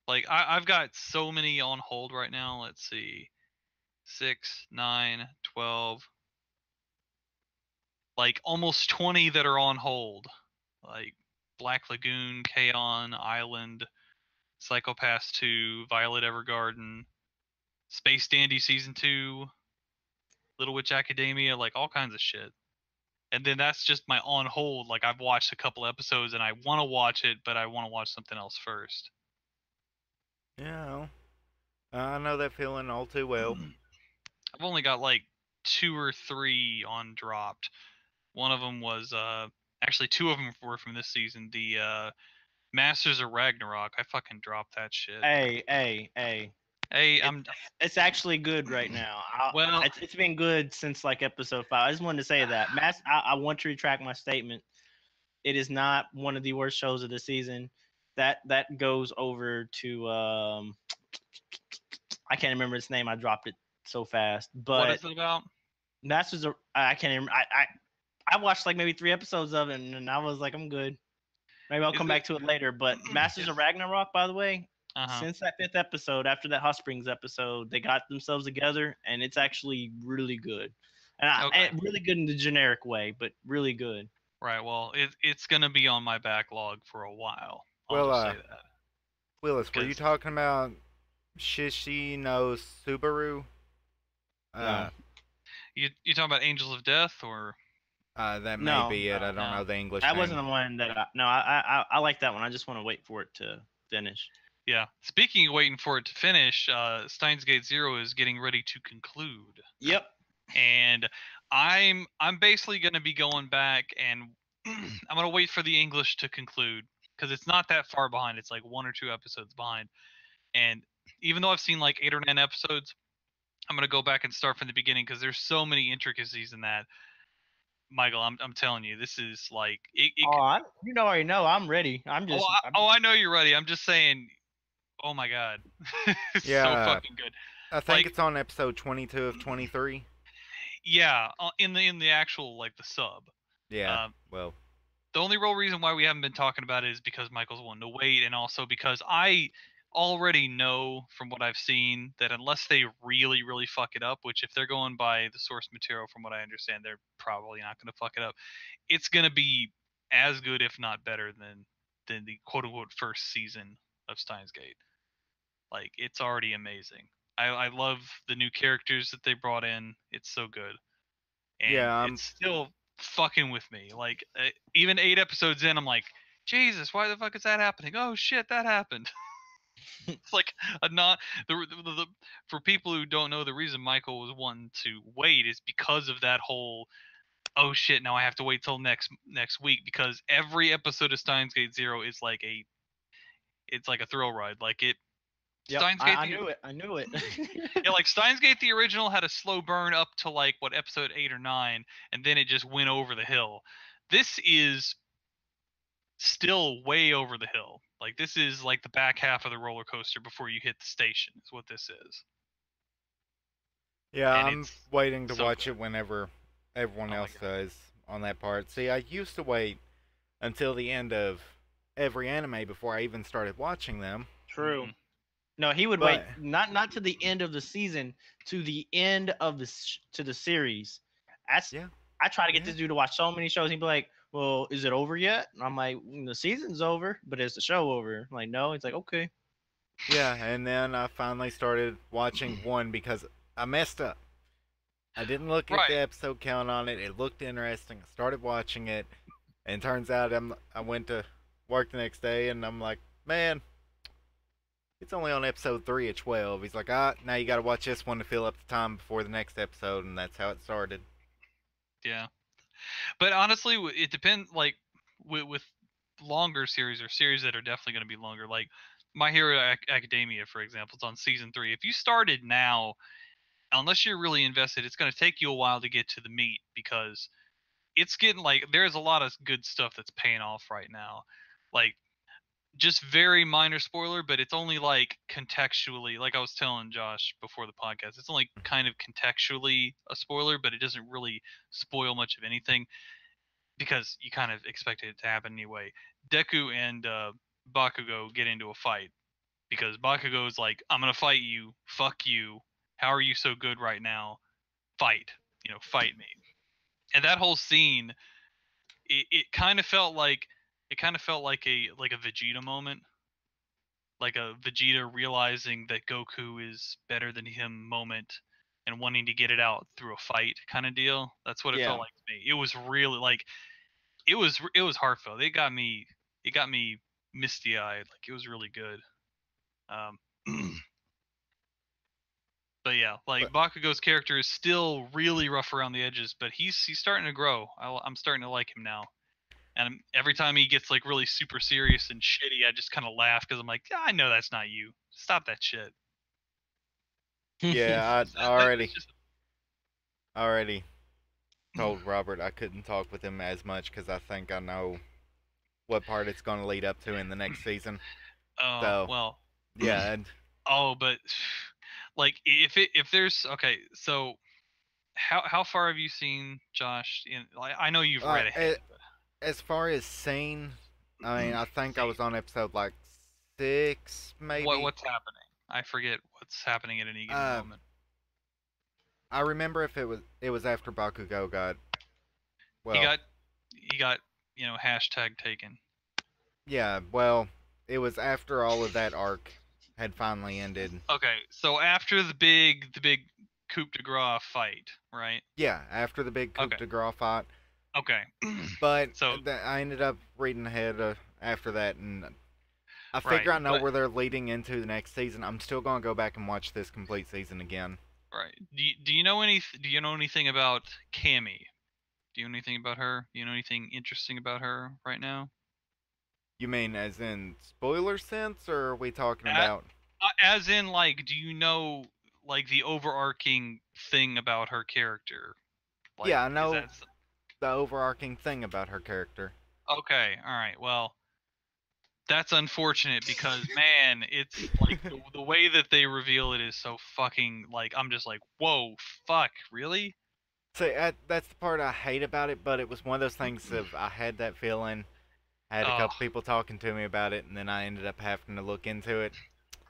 like I've got so many on hold right now. Let's see, 6, 9, 12, like almost 20 that are on hold. Like Black Lagoon, K-On! Island, Psychopaths 2, Violet Evergarden, Space Dandy Season 2, Little Witch Academia, like all kinds of shit. And then that's just my on hold. Like I've watched a couple episodes and I want to watch it, but I want to watch something else first. Yeah, I know that feeling all too well. I've only got like 2 or 3 on dropped. One of them was actually 2 of them were from this season. The Masters of Ragnarok. I fucking dropped that shit. Hey. Hey, It's actually good right now. Well- It's been good since like episode 5. I just wanted to say that. I want to retract my statement. It is not one of the worst shows of the season. That goes over to I can't remember its name. I dropped it so fast. what But is it about? Masters of I can't remember. I watched like maybe 3 episodes of it and I was like, I'm good. Maybe I'll Is come it- back to it later. But Masters of Ragnarok, by the way, Uh-huh. since that 5th episode, after that Hot Springs episode, they got themselves together, and it's actually really good. Okay. And really good in the generic way, but really good. Right. Well, it's gonna be on my backlog for a while. I'll Well, just say that. Willis, were you 'Cause- talking about Shishi no Subaru? No. You talking about Angels of Death or? That may No, be it. I don't no. know the English That name. wasn't the one that I like that one. I just want to wait for it to finish. Yeah. Speaking of waiting for it to finish, Steins Gate Zero is getting ready to conclude. Yep. And I'm basically going to be going back and I'm going to wait for the English to conclude because it's not that far behind. It's like 1 or 2 episodes behind. And even though I've seen like 8 or 9 episodes, I'm going to go back and start from the beginning because there's so many intricacies in that. Michael, I'm telling you, this is like You already know. I'm ready. I'm just. I know you're ready. I'm just saying, oh my god, it's so Yeah. fucking good. I think like- it's on episode 22 of 23. Yeah, in the actual like the sub. Yeah. Um, Well, The only real reason why we haven't been talking about it is because Michael's wanting to wait, and also because I already know from what I've seen that unless they really, really fuck it up, which if they're going by the source material, from what I understand, they're probably not going to fuck it up. It's going to be as good, if not better, than the quote unquote first season of Steins Gate. Like it's already amazing. I love the new characters that they brought in. It's so good. And Yeah, it's still fucking with me. Like even 8 episodes in, I'm like, Jesus, why the fuck is that happening? Oh shit, that happened. It's like a not the for people who don't know, the reason Michael was wanting to wait is because of that whole oh shit, now I have to wait till next week because every episode of Steins Gate Zero is like it's like a thrill ride. Like it Yep, Steins Gate I knew it. I knew it. yeah, like Steins Gate the original had a slow burn up to like what episode 8 or 9, and then it just went over the hill. This is still way over the hill. Like this is like the back half of the roller coaster before you hit the station. Is what this is. yeah, And I'm it's waiting to so watch good. it whenever everyone Oh my else God. does on that part. See, I used to wait until the end of every anime before I even started watching them. True. Mhm. No, he would But- wait not to the end of the season, to the end of to the series. That's Yeah. I try to get Yeah. this dude to watch so many shows. He'd be like, "Well, is it over yet?" And I'm like, "The season's over, but is the show over?" I'm like, no. He's like, "Okay." Yeah, and then I finally started watching one because I messed up. I didn't look at Right. the episode count on it. It looked interesting. I started watching it, and turns out I went to work the next day, and I'm like, man, it's only on episode 3 of 12. He's like, now you got to watch this one to fill up the time before the next episode, and that's how it started. Yeah, but honestly, it depends. Like with longer series or series that are definitely going to be longer. Like My Hero Academia, for example, is on season 3. If you started now, unless you're really invested, it's going to take you a while to get to the meat because it's getting like there's a lot of good stuff that's paying off right now. Like just very minor spoiler, but it's only like contextually, like I was telling Josh before the podcast, it's only kind of contextually a spoiler, but it doesn't really spoil much of anything because you kind of expected it to happen anyway. Deku and Bakugo get into a fight because Bakugo's like, I'm gonna fight you, fuck you. How are you so good right now? Fight, fight me. And that whole scene, it kind of felt like a Vegeta moment, like a Vegeta realizing that Goku is better than him moment and wanting to get it out through a fight kind of deal. That's what it Yeah. felt like to me. It was really like it was heartfelt. It got me misty eyed. Like it was really good. Um, but yeah, like But Bakugo's character is still really rough around the edges, but he's starting to grow. I'm starting to like him now. And every time he gets like really super serious and shitty, I just kind of laugh because I'm like, yeah, I know that's not you. Stop that shit. yeah, I That's just already told Robert I couldn't talk with him as much because I think I know what part it's going to lead up to in the next season. oh So well. yeah, and Oh, but like if there's okay, so how far have you seen Josh? Like, I know you've read ahead. as far as scene, I mean, I think I See, was on episode like 6, maybe. what's happening? I forget what's happening at any given Um, moment. I remember if it was after Bakugo got He well, got he got hashtag taken. yeah, well, it was after all of that arc had finally ended. Okay, so after the big coup de grace fight, right? Yeah, after the big coup Okay, de grace fight, okay. but So I ended up reading ahead after that, and I right, figure I know but where they're leading into the next season. I'm still gonna go back and watch this complete season again. right. Do you know anything about Cammy? Do you know anything about her? Do you know anything interesting about her right now? You mean as in spoiler sense, or are we talking At, about? as in, like, do you know like the overarching thing about her character? Like, Yeah, I is know that the overarching thing about her character. okay? All right. Well, that's unfortunate because man, it's like the way that they reveal it is so fucking like I'm just like, whoa, fuck, really? See, that's the part I hate about it, but it was one of those things of I had that feeling. I had a Oh, couple people talking to me about it, and then I ended up having to look into it.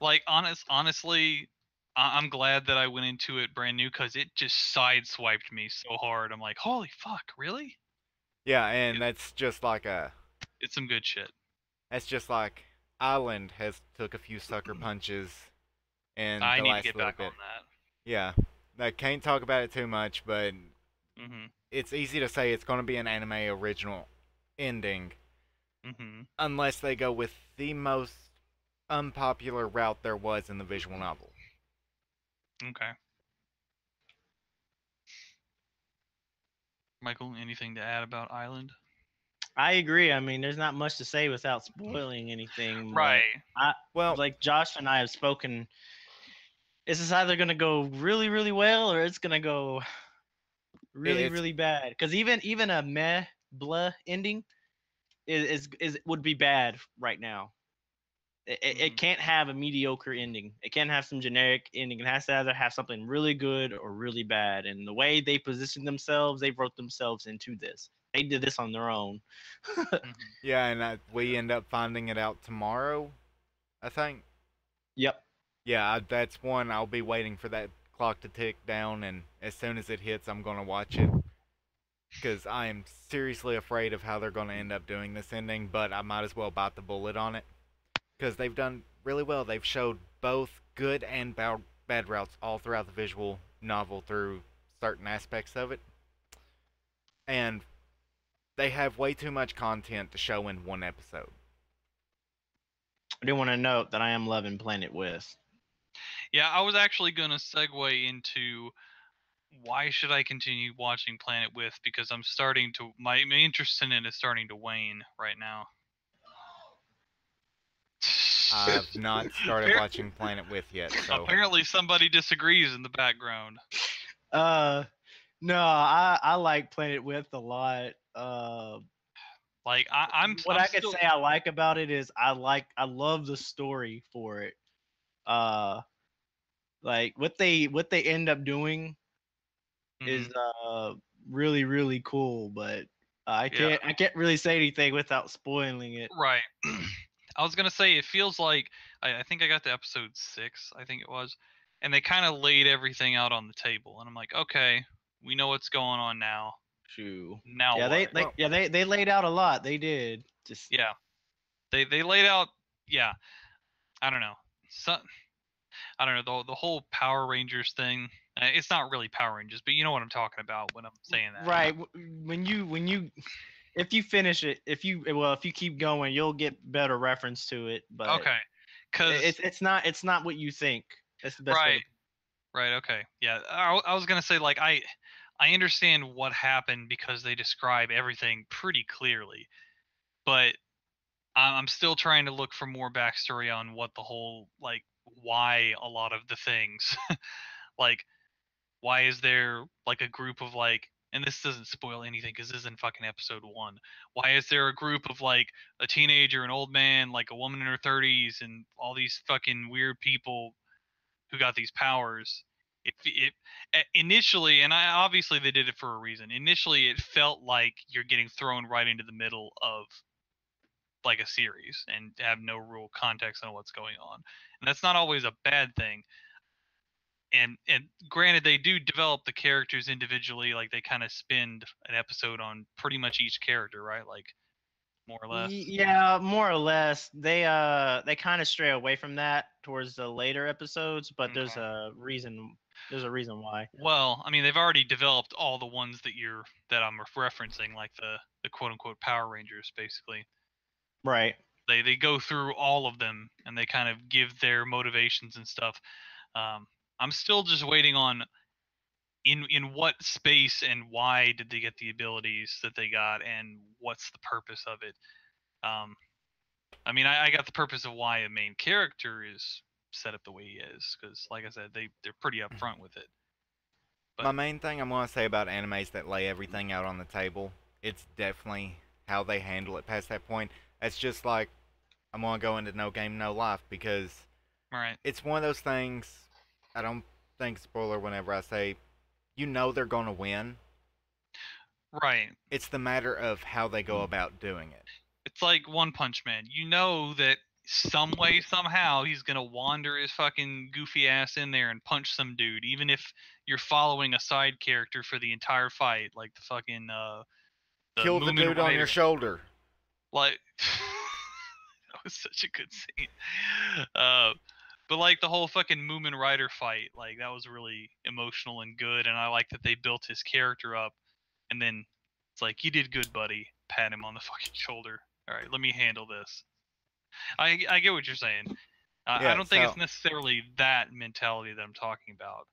like honestly, I'm glad that I went into it brand new because it just sideswiped me so hard. I'm like, holy fuck, really? Yeah, and It, it's some good shit. that's just like Island has took a few sucker punches in I the need to last get little back on bit. that. Yeah, I can't talk about it too much, but Mhm. it's easy to say it's going to be an anime original ending Mhm. unless they go with the most unpopular route there was in the visual novel. Okay. Michael, anything to add about Island? I agree. I mean, there's not much to say without spoiling anything, but Right. I Well, like Josh and I have spoken. This is either gonna go really, really well, or it's gonna go really, it's really bad. Because even a meh blah ending is would be bad right now. It Mhm. can't have a mediocre ending. It can't have some generic ending. It has to either have something really good or really bad. And the way they position themselves, they wrote themselves into this. They did this on their own. Mhm. yeah, and we end up finding it out tomorrow, I think. Yep. Yeah, that's one I'll be waiting for that clock to tick down, and as soon as it hits, I'm gonna watch it because I am seriously afraid of how they're gonna end up doing this ending. But I might as well bite the bullet on it because they've done really well. They've showed both good and bad routes all throughout the visual novel through certain aspects of it, and they have way too much content to show in one episode. I do want to note that I am loving Planet With. Yeah, I was actually gonna segue into why should I continue watching Planet With because I'm starting to my interest in it is starting to wane right now. I've not started watching Planet With yet, so Apparently, somebody disagrees in the background. No, I like Planet With a lot. Like I'm What I'm I could still say I like about it is I love the story for it. Uh, like what they end up doing is really really cool, but Yeah. I can't really say anything without spoiling it. Right. I was gonna say it feels like I think I got to episode 6, I think it was, and they kind of laid everything out on the table, and I'm like, okay, we know what's going on now. Shoo. Now Yeah, what? they laid out a lot. They did. Just Yeah, they laid out. Yeah, I don't know. So I don't know the whole Power Rangers thing. It's not really Power Rangers, but you know what I'm talking about when I'm saying that. right when you if you finish it, if you keep going, you'll get better reference to it. But Okay, cause it's not what you think. That's the best way. right, right, okay, yeah. I was gonna say like I understand what happened because they describe everything pretty clearly, but I'm still trying to look for more backstory on what the whole like why a lot of the things like why is there like a group of like and this doesn't spoil anything because this is in fucking episode 1. Why is there a group of like a teenager, an old man, like a woman in her 30s, and all these fucking weird people who got these powers? Initially, and I obviously they did it for a reason. Initially, it felt like you're getting thrown right into the middle of like a series and have no real context on what's going on, and that's not always a bad thing. And granted, they do develop the characters individually, like they kind of spend an episode on pretty much each character, right? Like more or less. Yeah, more or less. They kind of stray away from that towards the later episodes, but there's Okay. a reason. There's a reason why. Well, I mean, they've already developed all the ones that I'm referencing, like the quote unquote Power Rangers, basically. Right. They go through all of them and they kind of give their motivations and stuff. I'm still just waiting on in what space and why did they get the abilities that they got and what's the purpose of it. I mean, I got the purpose of why a main character is set up the way he is because, like I said, they're pretty upfront with it. my But main thing I'm gonna say about animes that lay everything out on the table, it's definitely how they handle it past that point. It's just like I'm gonna go into No Game No Life because right, it's one of those things. I don't think spoiler whenever I say you know they're gonna win. right. It's the matter of how they go about doing it. It's like One Punch Man. You know that some way, somehow, he's gonna wander his fucking goofy ass in there and punch some dude, even if you're following a side character for the entire fight, like the fucking the Kill the Moomin dude on your Rider. shoulder. Like that was such a good scene. But like the whole fucking Moomin Rider fight, like that was really emotional and good, and I like that they built his character up, and then it's like you did good, buddy. Pat him on the fucking shoulder. All right, let me handle this. I get what you're saying. Yeah, I don't think so- it's necessarily that mentality that I'm talking about.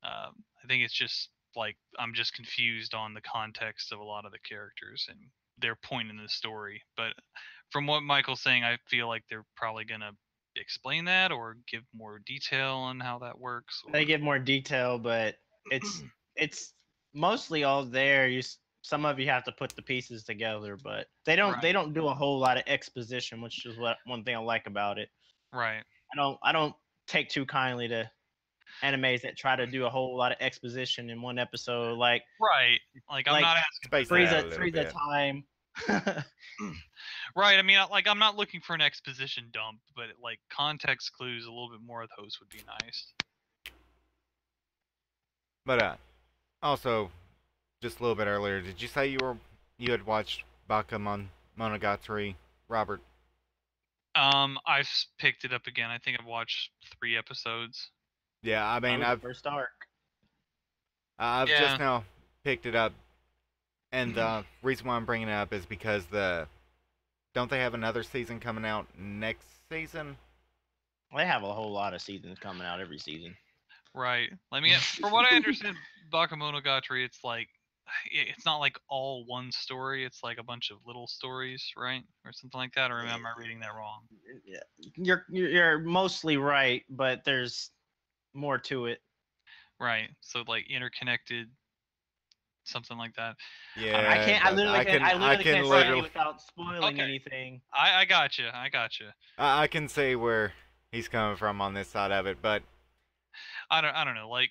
I think it's just like I'm just confused on the context of a lot of the characters and their point in the story. But from what Michael's saying, I feel like they're probably gonna explain that or give more detail on how that works. Or... They give more detail, but it's mostly all there. Some of you have to put the pieces together, but they Right. don't do a whole lot of exposition, which is what one thing I like about it. Right. I don't take too kindly to animes that try to do a whole lot of exposition in one episode, like Right. Like I'm like not asking. Space it out a little Frieza bit. time. Right. I mean, like I'm not looking for an exposition dump, but like context clues, a little bit more of those would be nice. But also, just a little bit earlier, did you say you had watched Monogatari, Robert? I've picked it up again. I think I've watched 3 episodes. Yeah, I mean The first arc. I've Yeah. just now picked it up, and the reason why I'm bringing it up is because don't they have another season coming out next season? They have a whole lot of seasons coming out every season. Right. Let me. From what I understand, Bakemonogatari, it's like it's not like all one story. It's like a bunch of little stories, right, or something like that. Or am I reading that wrong? You're mostly right, but there's more to it. Right. So like interconnected, something like that. I Yeah, can't. I that, literally can't. I I literally can can't say Right. it literally, without spoiling Okay. anything. I got you. I got you. I can see where he's coming from on this side of it, but I don't know. Like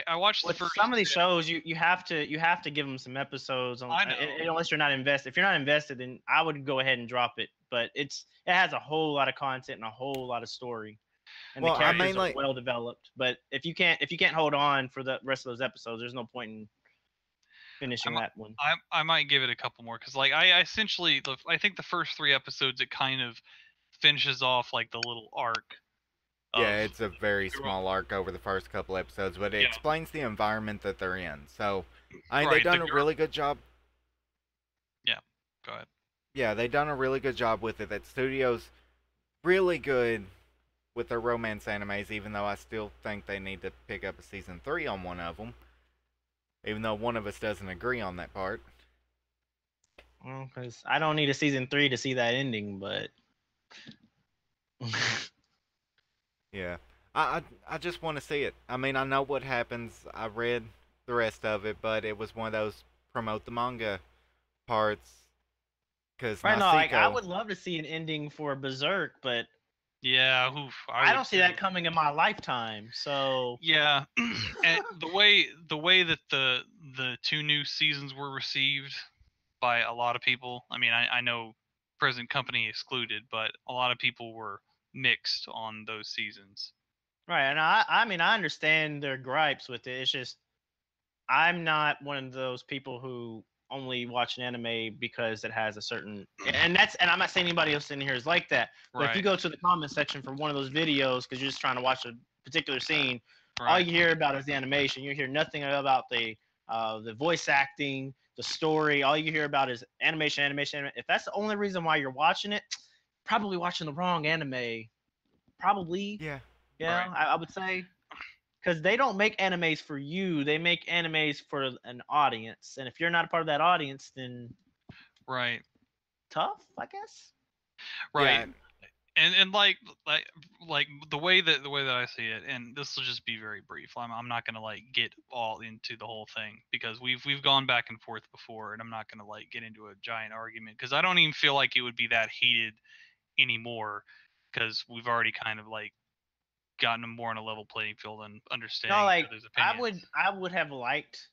I watched the With first. some of these shows, you have to give them some episodes on, I know. unless you're not invested. If you're not invested, then I would go ahead and drop it. But it has a whole lot of content and a whole lot of story, and the well, I characters mean, are like, well developed. But if you can't hold on for the rest of those episodes, there's no point in finishing that one. I might give it a couple more because like I essentially I think the first 3 episodes it kind of finishes off like the little arc of yeah, it's a very small arc over the first couple episodes, but it Yeah. explains the environment that they're in. So, I mean, Right, they've done the a girl- really good job. Go ahead. Yeah, they've done a really good job with it. That studio's really good with their romance animes, even though I still think they need to pick up a season 3 on one of them. Even though one of us doesn't agree on that part. Well, because I don't need a season 3 to see that ending, but Yeah. I just want to see it. I mean, I know what happens. I read the rest of it, but it was one of those promote the manga parts. Because right now, like I Nasiko, would love to see an ending for Berserk, but Yeah, oof, I would don't see too. that coming in my lifetime. So Yeah, and the way that the 2 new seasons were received by a lot of people. I mean, I know present company excluded, but a lot of people were mixed on those seasons. right, and I mean I understand their gripes with it. It's just I'm not one of those people who only watch an anime because it has a certain and I'm not saying anybody else in here is like that. But if you Right. go to the comment section for one of those videos because you're just trying to watch a particular scene, all Right. you hear about is the animation. You hear nothing about the voice acting, the story. All you hear about is animation, animation, animation. If that's the only reason why you're watching it, probably watching the wrong anime. Probably, yeah. yeah, Right. I would say because they don't make animes for you. They make animes for an audience, and if you're not a part of that audience, then Right. tough, I guess. Right. Yeah. And like the way that I see it, and this will just be very brief. I'm not gonna like get all into the whole thing because we've gone back and forth before, and I'm not gonna like get into a giant argument because I don't even feel like it would be that heated anymore because we've already kind of like gotten more on a level playing field and understanding No, each like other's opinions. I would have liked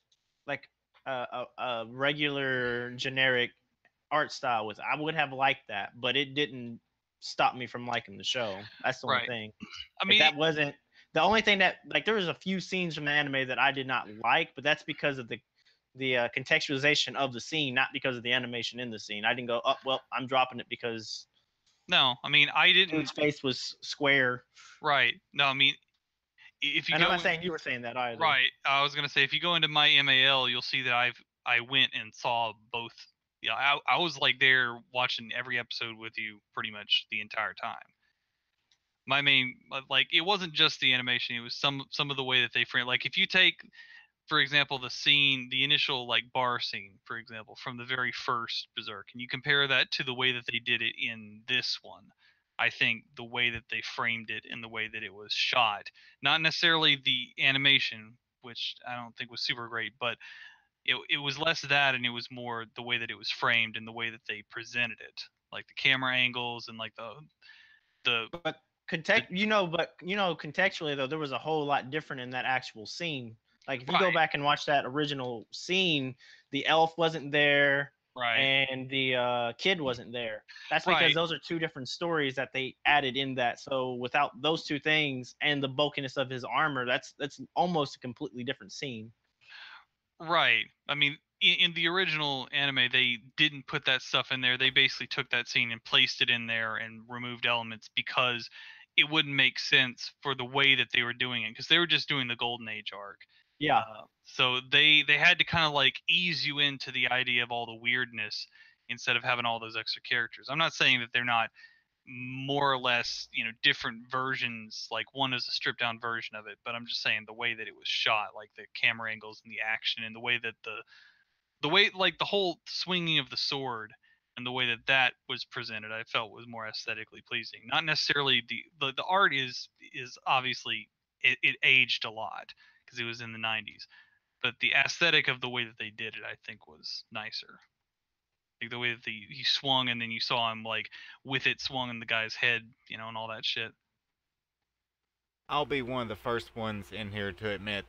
like a regular generic art style with. I would have liked that, but it didn't stop me from liking the show. That's the only Right. thing. I Like mean, that wasn't the only thing that like there was a few scenes from the anime that I did not like, but that's because of the contextualization of the scene, not because of the animation in the scene. I didn't go, oh well, I'm dropping it because no, I mean I didn't. dude's face was square. Right. No, I mean if you And I'm go not saying you were saying that either. right, I was gonna say if you go into my MAL, you'll see that I went and saw both. Yeah, I was like there watching every episode with you pretty much the entire time. My main like it wasn't just the animation; it was some of the way that they frame. Like if you take, for example, the scene, the initial like bar scene, for example, from the very first Berserk, and you compare that to the way that they did it in this one. I think the way that they framed it and the way that it was shot, not necessarily the animation, which I don't think was super great, but it was less that and it was more the way that it was framed and the way that they presented it, like the camera angles and like the But contextually though, there was a whole lot different in that actual scene. Like if you go right, back and watch that original scene, the elf wasn't there right, and the kid wasn't there. That's because right. those are two different stories that they added in that. So without those two things and the bulkiness of his armor, that's almost a completely different scene. Right. I mean, in the original anime, they didn't put that stuff in there. They basically took that scene and placed it in there and removed elements because it wouldn't make sense for the way that they were doing it because they were just doing the Golden Age arc. Yeah. So they had to kind of like ease you into the idea of all the weirdness instead of having all those extra characters. I'm not saying that they're not more or less, different versions. Like one is a stripped down version of it, but I'm just saying the way that it was shot, like the camera angles and the action and the way that the way like the whole swinging of the sword and the way that that was presented, I felt was more aesthetically pleasing. Not necessarily the art is obviously it aged a lot because it was in the 90s, but the aesthetic of the way that they did it, I think, was nicer. Like the way that he swung and then you saw him like with it swung in the guy's head, you know, and all that shit. I'll be one of the first ones in here to admit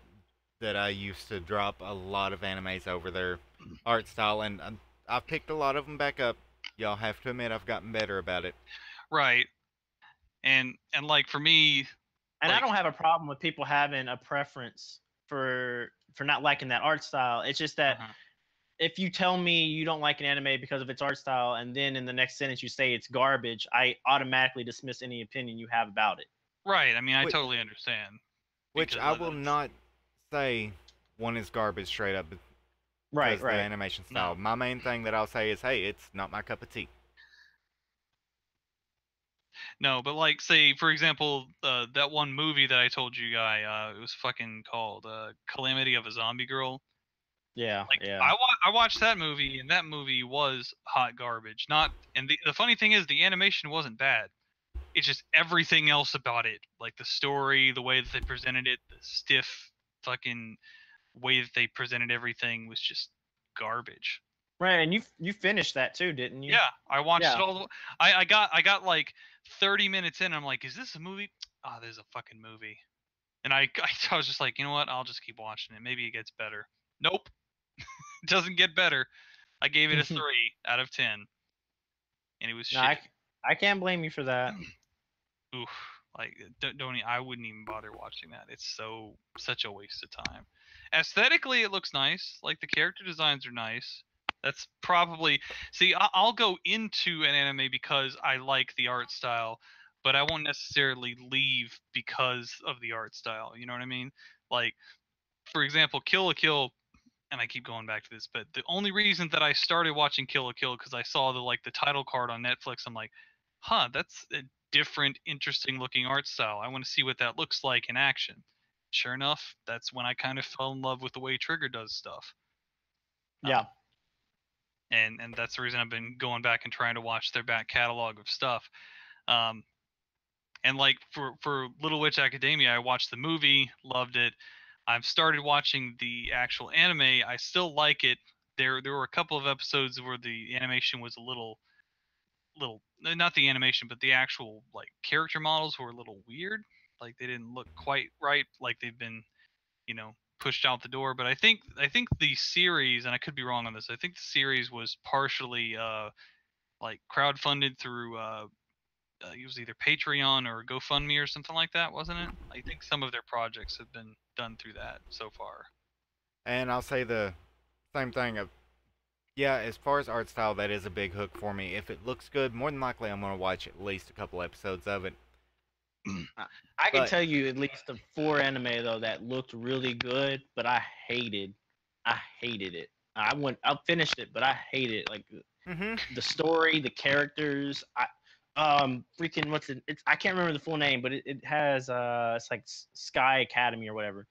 that I used to drop a lot of animes over their art style, and I've picked a lot of them back up. Y'all have to admit I've gotten better about it. Right. And like for me, And I like, don't have a problem with people having a preference for not liking that art style. It's just that if you tell me you don't like an anime because of its art style, and then in the next sentence you say it's garbage, I automatically dismiss any opinion you have about it. right. I mean, I Which, totally understand. which I will not say one is garbage straight up because Right, of the right. animation style. No. My main thing that I'll say is, hey, it's not my cup of tea. No, but like, say for example, that one movie that I told you, guy, it was fucking called Calamity of a Zombie Girl. Yeah, Like, yeah. I watched that movie, and that movie was hot garbage. Not, and the funny thing is, the animation wasn't bad. It's just everything else about it, like the story, the way that they presented it, the stiff fucking way that they presented everything was just garbage. Right, and you finished that too, didn't you? Yeah, I watched Yeah. it all. I got like 30 minutes in. I'm like, is this a movie? Oh, there's a fucking movie. And I was just like, you know what? I'll just keep watching it. Maybe it gets better. Nope, it doesn't get better. I gave it a 3 out of 10, and it was No, shit. I can't blame you for that. Oof, like don't I wouldn't even bother watching that. It's such a waste of time. Aesthetically, it looks nice. Like the character designs are nice. That's probably see. I'll go into an anime because I like the art style, but I won't necessarily leave because of the art style. You know what I mean? Like for example, Kill la Kill. And I keep going back to this, but the only reason that I started watching Kill la Kill because I saw the title card on Netflix. I'm like, huh, that's a different, interesting looking art style. I want to see what that looks like in action. Sure enough, that's when I kind of fell in love with the way Trigger does stuff. Yeah. And that's the reason I've been going back and trying to watch their back catalog of stuff. Um, and like for Little Witch Academia, I watched the movie, loved it. I've started watching the actual anime. I still like it. There were a couple of episodes where the animation was a little not the animation, but the actual like character models were a little weird. Like they didn't look quite right. Like they've been, you know, pushed out the door. But I think the series, and I could be wrong on this. I think the series was partially like crowdfunded through it was either Patreon or GoFundMe or something like that, wasn't it? I think some of their projects have been done through that so far. And I'll say the same thing of, yeah, as far as art style, that is a big hook for me. If it looks good, more than likely I'm going to watch at least a couple episodes of it. I can But- tell you at least the 4 anime though that looked really good, but I hated it. I finished it, but I hated it. Like the story, the characters. Freaking what's it? It's I can't remember the full name, but it has it's like Sky Academy or whatever.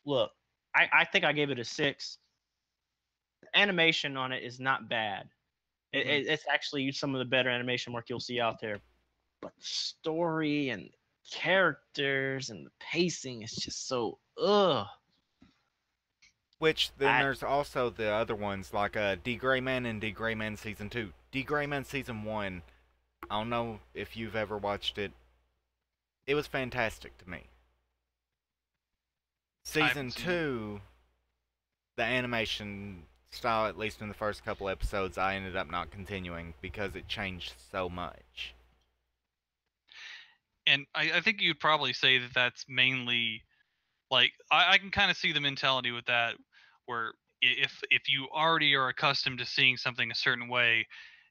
Look, I think I gave it a 6. The animation on it is not bad. It's actually some of the better animation work you'll see out there. But the story and characters and the pacing is just so ugh. Which then there's also the other ones like D Gray Man and D Gray Man Season 2. D Gray Man Season 1, I don't know if you've ever watched it. It was fantastic to me. Season 2, the animation style, at least in the first couple episodes, I ended up not continuing because it changed so much. And I think you'd probably say that that's mainly like I can kind of see the mentality with that, where if you already are accustomed to seeing something a certain way,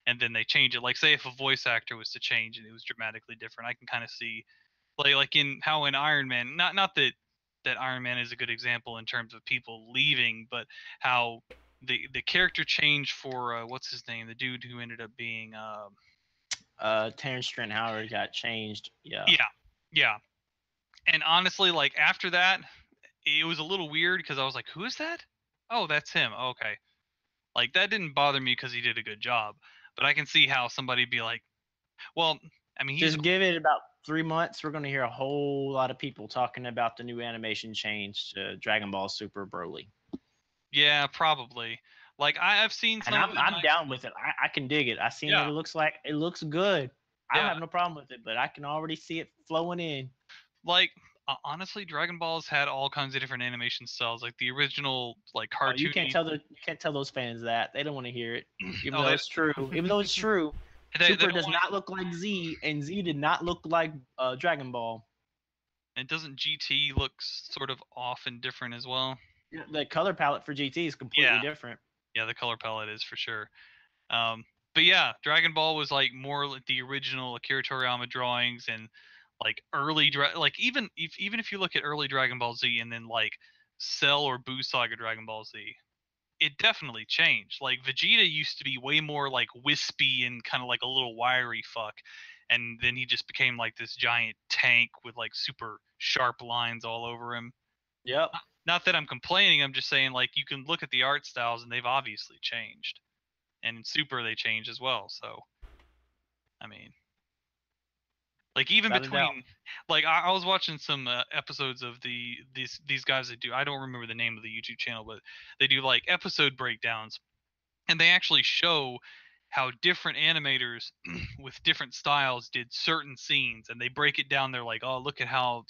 and then they change it, like say if a voice actor was to change and it was dramatically different, I can kind of see like in how in Iron Man, not that Iron Man is a good example in terms of people leaving, but how the character change for what's his name, the dude who ended up being Terrence Trent Howard got changed. Yeah. Yeah. And honestly, like after that, it was a little weird because I was like, who is that? Oh, that's him. Okay. Like that didn't bother me because he did a good job. But I can see how somebody be like, well, I mean, he's Just give it about 3 months. We're going to hear a whole lot of people talking about the new animation change to Dragon Ball Super Broly. yeah, probably. Like I've seen And some of it. I'm down with it. I can dig it. I seen Yeah. it. It looks good. I don't Yeah. have no problem with it, but I can already see it flowing in. Like honestly, Dragon Ball's had all kinds of different animation styles. Like the original, like Oh, you cartoony. can't tell those fans that they don't want to hear it, even Oh, though it's true. Even though it's true, they Super don't does want not look like Z, and Z did not look like Dragon Ball. And doesn't GT look sort of off and different as well? The color palette for GT is completely different. Yeah, the color palette is for sure. But yeah, Dragon Ball was like more like the original Akira Toriyama drawings and like like even if you look at early Dragon Ball Z and then like Cell or Buu Saga Dragon Ball Z, it definitely changed. Like Vegeta used to be way more like wispy and kind of like a little wiry fuck, and then he just became like this giant tank with like super sharp lines all over him. Yep. Not that I'm complaining, I'm just saying like you can look at the art styles and they've obviously changed. And in Super they changed as well. So I mean, like even Without a doubt. between, like I was watching some episodes of these guys that do, I don't remember the name of the YouTube channel, but they do like episode breakdowns, and they actually show how different animators with different styles did certain scenes, and they break it down. They're like, oh, look at how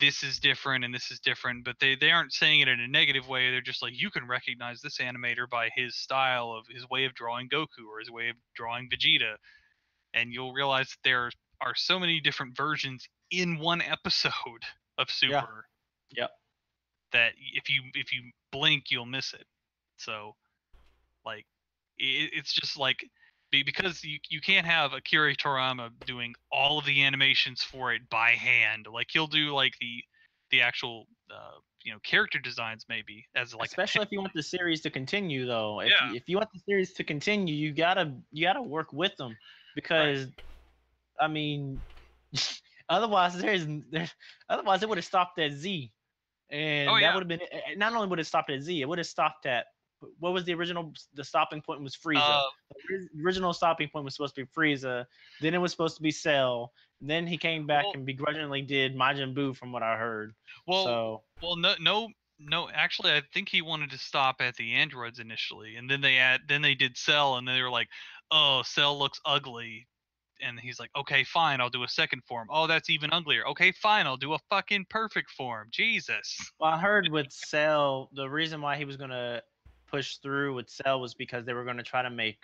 this is different and this is different, but they aren't saying it in a negative way. They're just like, you can recognize this animator by his style of his way of drawing Goku or his way of drawing Vegeta, and you'll realize that there are so many different versions in one episode of Super. Yep. That if you blink, you'll miss it. So, like, it's just like because you can't have Akira Toriyama doing all of the animations for it by hand. Like he'll do like the actual character designs maybe as like especially if you want the series to continue though. Yeah. If you want the series to continue, you gotta work with them, because I mean, otherwise otherwise it would have stopped at Z, and that would have been not only would it stopped at Z, it would have stopped at what was the original. The stopping point was Frieza. The original stopping point was supposed to be Frieza. Then it was supposed to be Cell. Then he came back and begrudgingly did Majin Buu, from what I heard. Well, no. Actually, I think he wanted to stop at the androids initially, and then they did Cell, and they were like, "Oh, Cell looks ugly," and he's like, "Okay, fine, I'll do a second form. Oh, that's even uglier. Okay, fine, I'll do a fucking perfect form." Jesus. Well, I heard with Cell, the reason why he was gonna push through with Cell was because they were going to try to make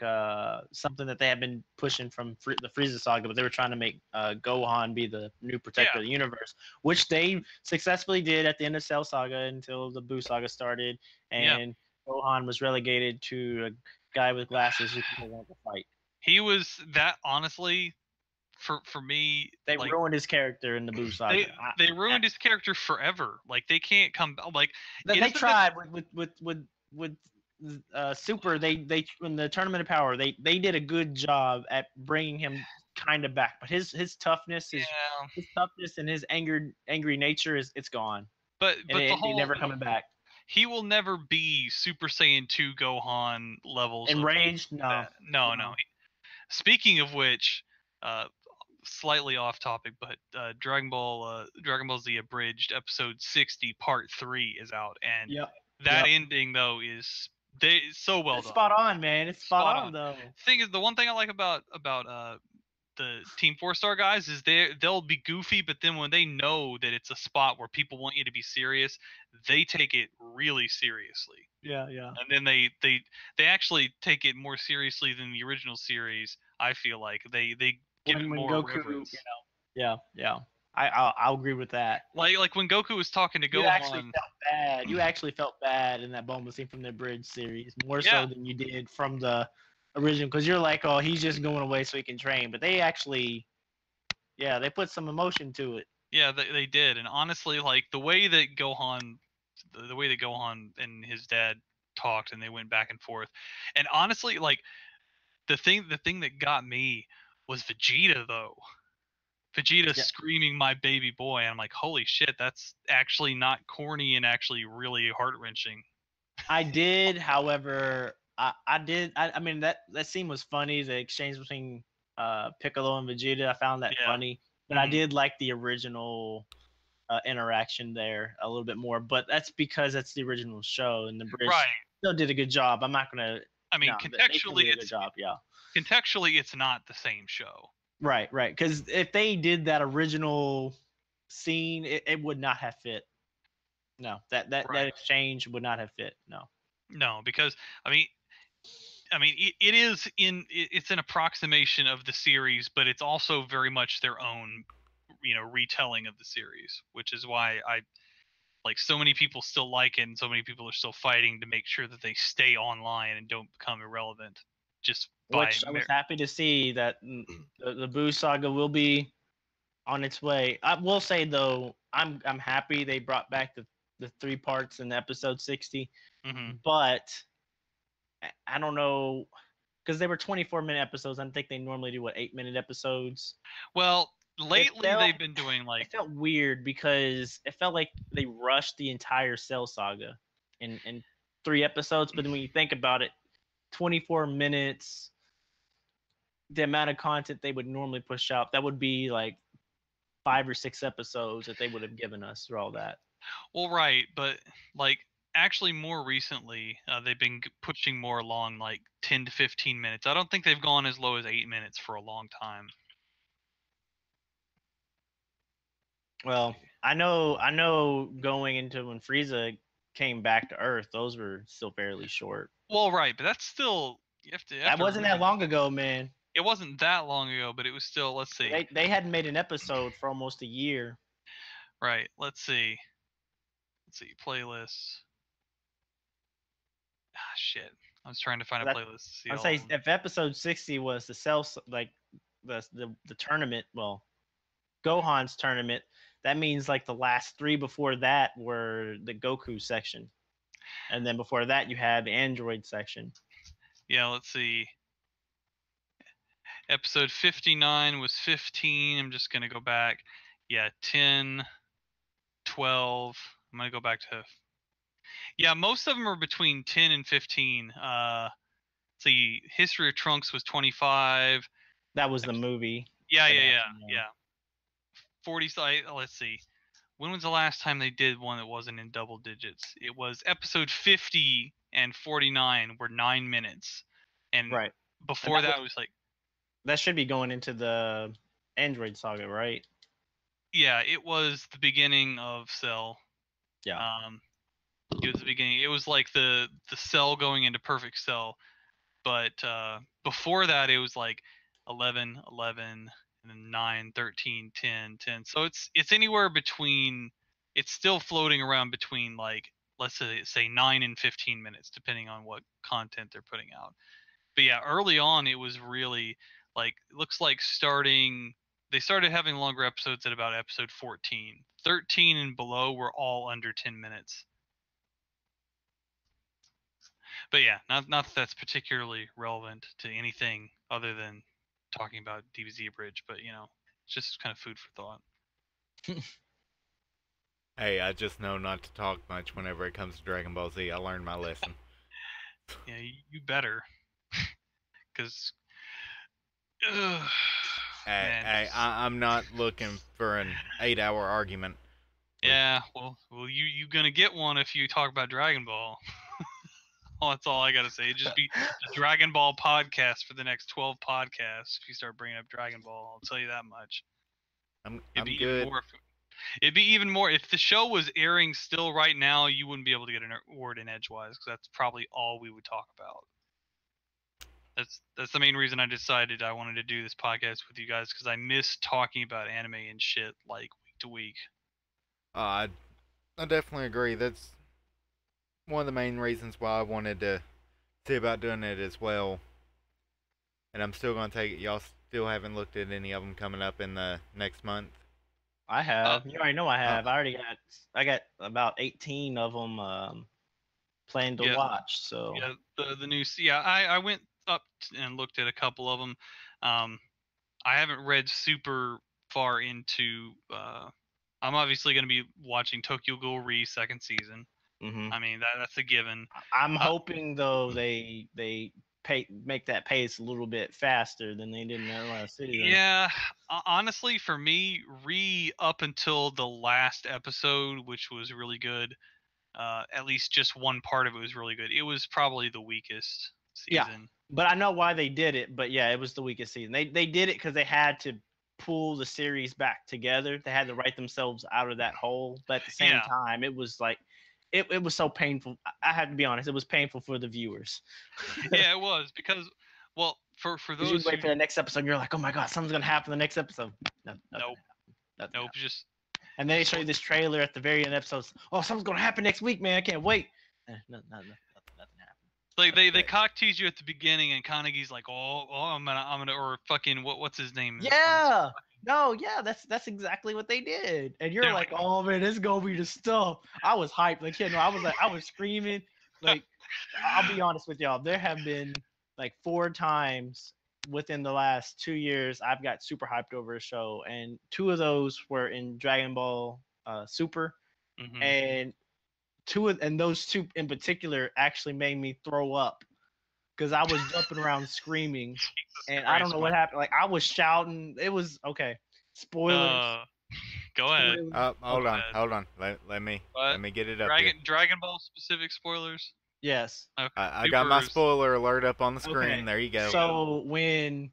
something that they had been pushing from the Frieza saga, but they were trying to make Gohan be the new protector of the universe, which they successfully did at the end of Cell saga until the Buu saga started, and Gohan was relegated to a guy with glasses who people want to fight. He was that, honestly, for me. They ruined his character in the Buu saga. They ruined his character forever. Like they can't come. Like they tried with Super. They in the Tournament of Power, they did a good job at bringing him kind of back, but his toughness, his toughness and his angry nature it's gone. But the whole, never coming back. He will never be Super Saiyan 2 Gohan levels. Enraged? No. Speaking of which, slightly off topic, but Dragon Ball Z Abridged episode 60 part 3 is out, and that ending though is so well done. Spot on, man. It's spot on though. Thing is, the one thing I like about the Team 4-Star guys is they'll be goofy, but then when they know that it's a spot where people want you to be serious, they take it really seriously. Yeah. And then they actually take it more seriously than the original series. I feel like they give it more Goku, reverence. Yeah. I'll agree with that. Like when Goku was talking to Gohan. You actually felt bad in that Bulma scene from the Bridge series, more so than you did from the original, because you're like, oh, he's just going away so he can train. But they actually, they put some emotion to it. Yeah, they did. And honestly, like the way that Gohan and his dad talked, and they went back and forth. And honestly, like the thing that got me was Vegeta though. Vegeta screaming "my baby boy," and I'm like, holy shit, that's actually not corny and actually really heart-wrenching. I did, however, I did. I mean that scene was funny. The exchange between Piccolo and Vegeta, I found that Yeah. funny. But I Mhm. did like the original interaction there a little bit more. But that's because that's the original show, and the British Right. still did a good job. I'm not gonna. I mean, No, they still contextually, did a good job. Yeah. it's not the same show. Right. Right. Because if they did that original scene, it would not have fit. No, that Right. exchange would not have fit. No. No, because I mean, it's an approximation of the series, but it's also very much their own, retelling of the series, which is why I like so many people still like it, and so many people are still fighting to make sure that they stay online and don't become irrelevant. Just by Which I was happy to see that the Boo saga will be on its way. I will say though, I'm happy they brought back the three parts in episode 60, Mhm. but I don't know because they were 24-minute episodes. I think they normally do what 8-minute episodes. Well, lately felt- they've been doing like It felt weird because it felt like they rushed the entire Cell saga in 3 episodes. But then when you think about it, 24 minutes, the amount of content they would normally push out, that would be like 5 or 6 episodes that they would have given us through all that. well, right, but like actually more recently they've been pushing more along like 10 to 15 minutes. I don't think they've gone as low as 8 minutes for a long time. Well, I know going into when Frieza came back to Earth, those were still fairly short. Well, right, but that's still That wasn't that long ago, man. It wasn't that long ago, but it was still. Let's see. They hadn't made an episode for almost a year. Right. Let's see. Playlists. Ah, shit. I was trying to find a That- playlist to see I'd all say of them. if episode 60 was the cell like the tournament, well, Gohan's tournament, that means like the last three before that were the Goku section, and then before that you had the Android section. Yeah, let's see. Episode 59 was 15. I'm just going to go back. Yeah, 10, 12. I'm going to go back to. Yeah, most of them are between 10 and 15. Let's see. History of Trunks was 25. That was the movie. Yeah, that yeah, yeah, happened, yeah. 40. Let's see. When was the last time they did one that wasn't in double digits? It was episode 50 and 49 were 9 minutes. And Right. before And that was like, that should be going into the Android saga, right? yeah, it was the beginning of Cell. Yeah. It was the beginning. It was like the Cell going into Perfect Cell. But before that it was like 11, 11, and then 9, 13, 10, 10. So it's anywhere between, it's still floating around between like, let's say 9 and 15 minutes depending on what content they're putting out. But yeah, early on it was really like, it looks like they started having longer episodes at about episode 14. 13 and below were all under 10 minutes. But yeah, not that that's particularly relevant to anything other than talking about DBZ Bridge, but it's just kind of food for thought. Hey, I just know not to talk much whenever it comes to Dragon Ball Z. I learned my lesson. Yeah, you better, because I'm not looking for an 8-hour argument. Yeah, well, you gonna get one if you talk about Dragon Ball. Well, that's all I gotta say. Just be the Dragon Ball podcast for the next 12 podcasts. If you start bringing up Dragon Ball, I'll tell you that much. I'm Even good. more it'd be even more if the show was airing still right now. You wouldn't be able to get a word in edgewise because that's probably all we would talk about. That's the main reason I decided I wanted to do this podcast with you guys, because I miss talking about anime and shit like week to week. I definitely agree. That's one of the main reasons why I wanted to see about doing it as well. And I'm still gonna take it. Y'all still haven't looked at any of them coming up in the next month. I have. You already know I have. I got about 18 of them planned to watch. So yeah, the new. Yeah, I went up and looked at a couple of them. I haven't read super far into. I'm obviously going to be watching Tokyo Ghoul Re second season. Mhm. I mean, that's a given. I'm hoping though they make that pace a little bit faster than they did in that last season. Yeah, honestly, for me, up until the last episode, which was really good. At least just one part of it was really good. It was probably the weakest Yeah. season. But I know why they did it. But yeah, it was the weakest season. They did it because they had to pull the series back together. They had to write themselves out of that hole. But at the same Yeah. time, it was like it was so painful. I have to be honest, it was painful for the viewers. Yeah, it was because, well, for Because those you'd who wait for the next episode, you're like, oh my god, something's gonna happen in the next episode. No, nope, nothing nope, happened. just And then they show you this trailer at the very end of episodes. Oh, something's gonna happen next week, man. I can't wait. Nothing happened. like they cock tease you at the beginning, and Carnegie's like, oh, I'm gonna, or fucking what's his name? in this one? Yeah. No, yeah, that's exactly what they did. And you're They're like, oh man, this is gonna be the stuff. I was hyped. Like, yeah, no, I was screaming. Like, I'll be honest with y'all. There have been like 4 times within the last 2 years I've got super hyped over a show, and 2 of those were in Dragon Ball Super, Mhm. and those 2 in particular actually made me throw up because I was jumping around screaming, and I don't know what happened. Like, I was shouting. It was okay. Spoilers. Go ahead. Hold on, ahead. hold on. Let me get it up here. Dragon Ball specific spoilers. Yes. Okay. I got my Supers. spoiler alert up on the screen. Okay. There you go. So when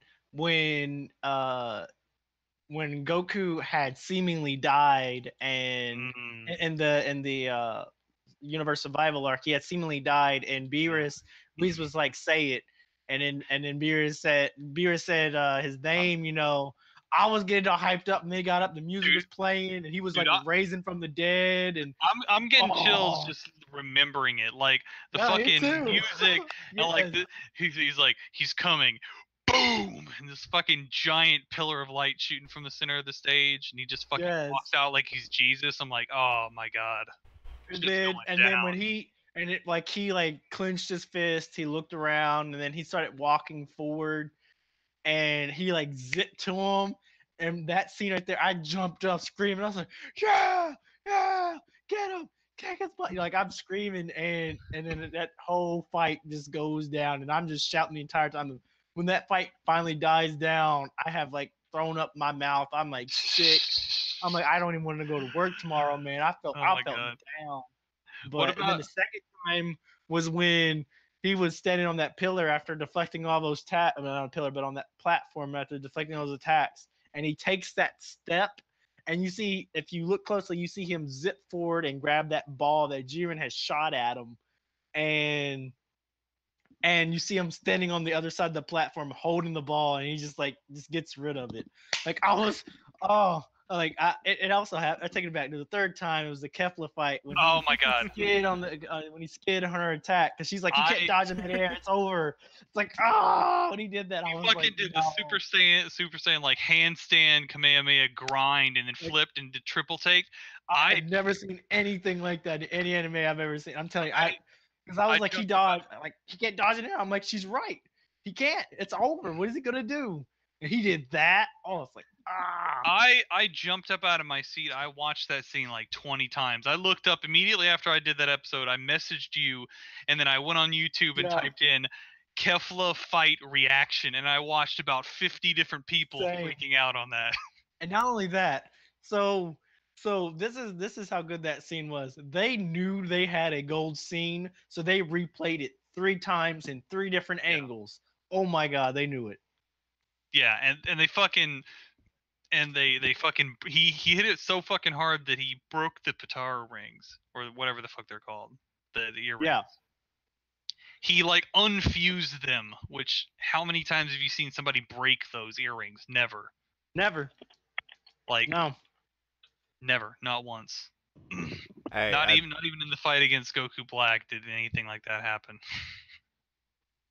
Goku had seemingly died, and in the universe survival arc, he had seemingly died, and Beerus was like, say it, and then Beerus said his name, you know. I was getting all hyped up, and they got up, the music was playing, and he was like raising from the dead, and I'm getting chills just remembering it. Like the fucking music, and like he's like, he's coming, boom, and this fucking giant pillar of light shooting from the center of the stage, and he just fucking walks out like he's Jesus. I'm like, oh my god. And then when he clenched his fist, he looked around, and then he started walking forward, and he like zipped to him, and that scene right there, I jumped up screaming. I was like, yeah, get him, kick his butt. Like, I'm screaming, and then that whole fight just goes down, and I'm just shouting the entire time. When that fight finally dies down, I have like thrown up my mouth. I'm like sick. I'm like, I don't even want to go to work tomorrow, man. I felt down. But and then the second time was when he was standing on that pillar after deflecting all those not on a pillar, but on that platform after deflecting all those attacks, and he takes that step, and you see, if you look closely, you see him zip forward and grab that ball that Jiren has shot at him, and you see him standing on the other side of the platform holding the ball, and he just gets rid of it. Like, I was, it also happened. I take it back to the third time. It was the Kefla fight when my god, when he skid on her attack, because she's like, you can't dodge him in air. It's over. It's like, when he did that, I was fucking like, did the Super Saiyan like handstand Kamehameha grind, and then flipped and did triple take. I've never seen anything like that in any anime I've ever seen. I'm telling you, because I was like, he dodged. Like, he can't dodge it now. I'm like, she's right. He can't. It's over. What is he gonna do? And he did that. Oh, it's like, I jumped up out of my seat. I watched that scene like 20 times. I looked up immediately after I did that episode. I messaged you, and then I went on YouTube and typed in Kefla fight reaction, and I watched about 50 different people freaking out on that. And not only that, so this is how good that scene was. They knew they had a gold scene, so they replayed it 3 times in 3 different angles. Oh my god, they knew it. Yeah, and they fucking he hit it so fucking hard that he broke the Patara rings, or whatever the fuck they're called, the earrings. Yeah. He like unfused them. Which, how many times have you seen somebody break those earrings? Never. Like, no. Never, not once. Hey, not even in the fight against Goku Black did anything like that happen.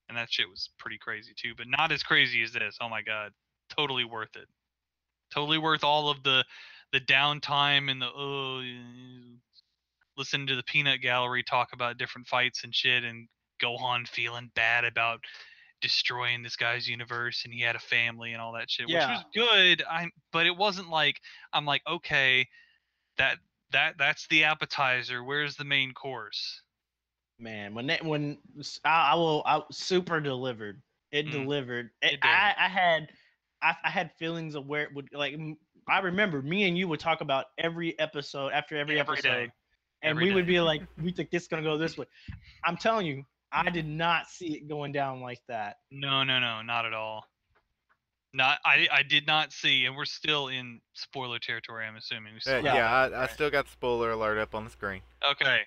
And that shit was pretty crazy too, but not as crazy as this. Oh my god, totally worth it. Totally worth all of the downtime and listen to the Peanut Gallery talk about different fights and shit, and Gohan feeling bad about destroying this guy's universe, and he had a family and all that shit, which was good. But it wasn't like, I'm like, okay, That's the appetizer. Where's the main course? Man, I super delivered. It Mm, delivered. it did. I had feelings of where it would I remember me and you would talk about every episode after every Every day. episode, and Every we would day. be like, we think this is gonna go this way. I'm telling you, I did not see it going down like that. No, not at all. I did not see, and we're still in spoiler territory. I'm assuming. We still have that, I right? still got spoiler alert up on the screen. Okay,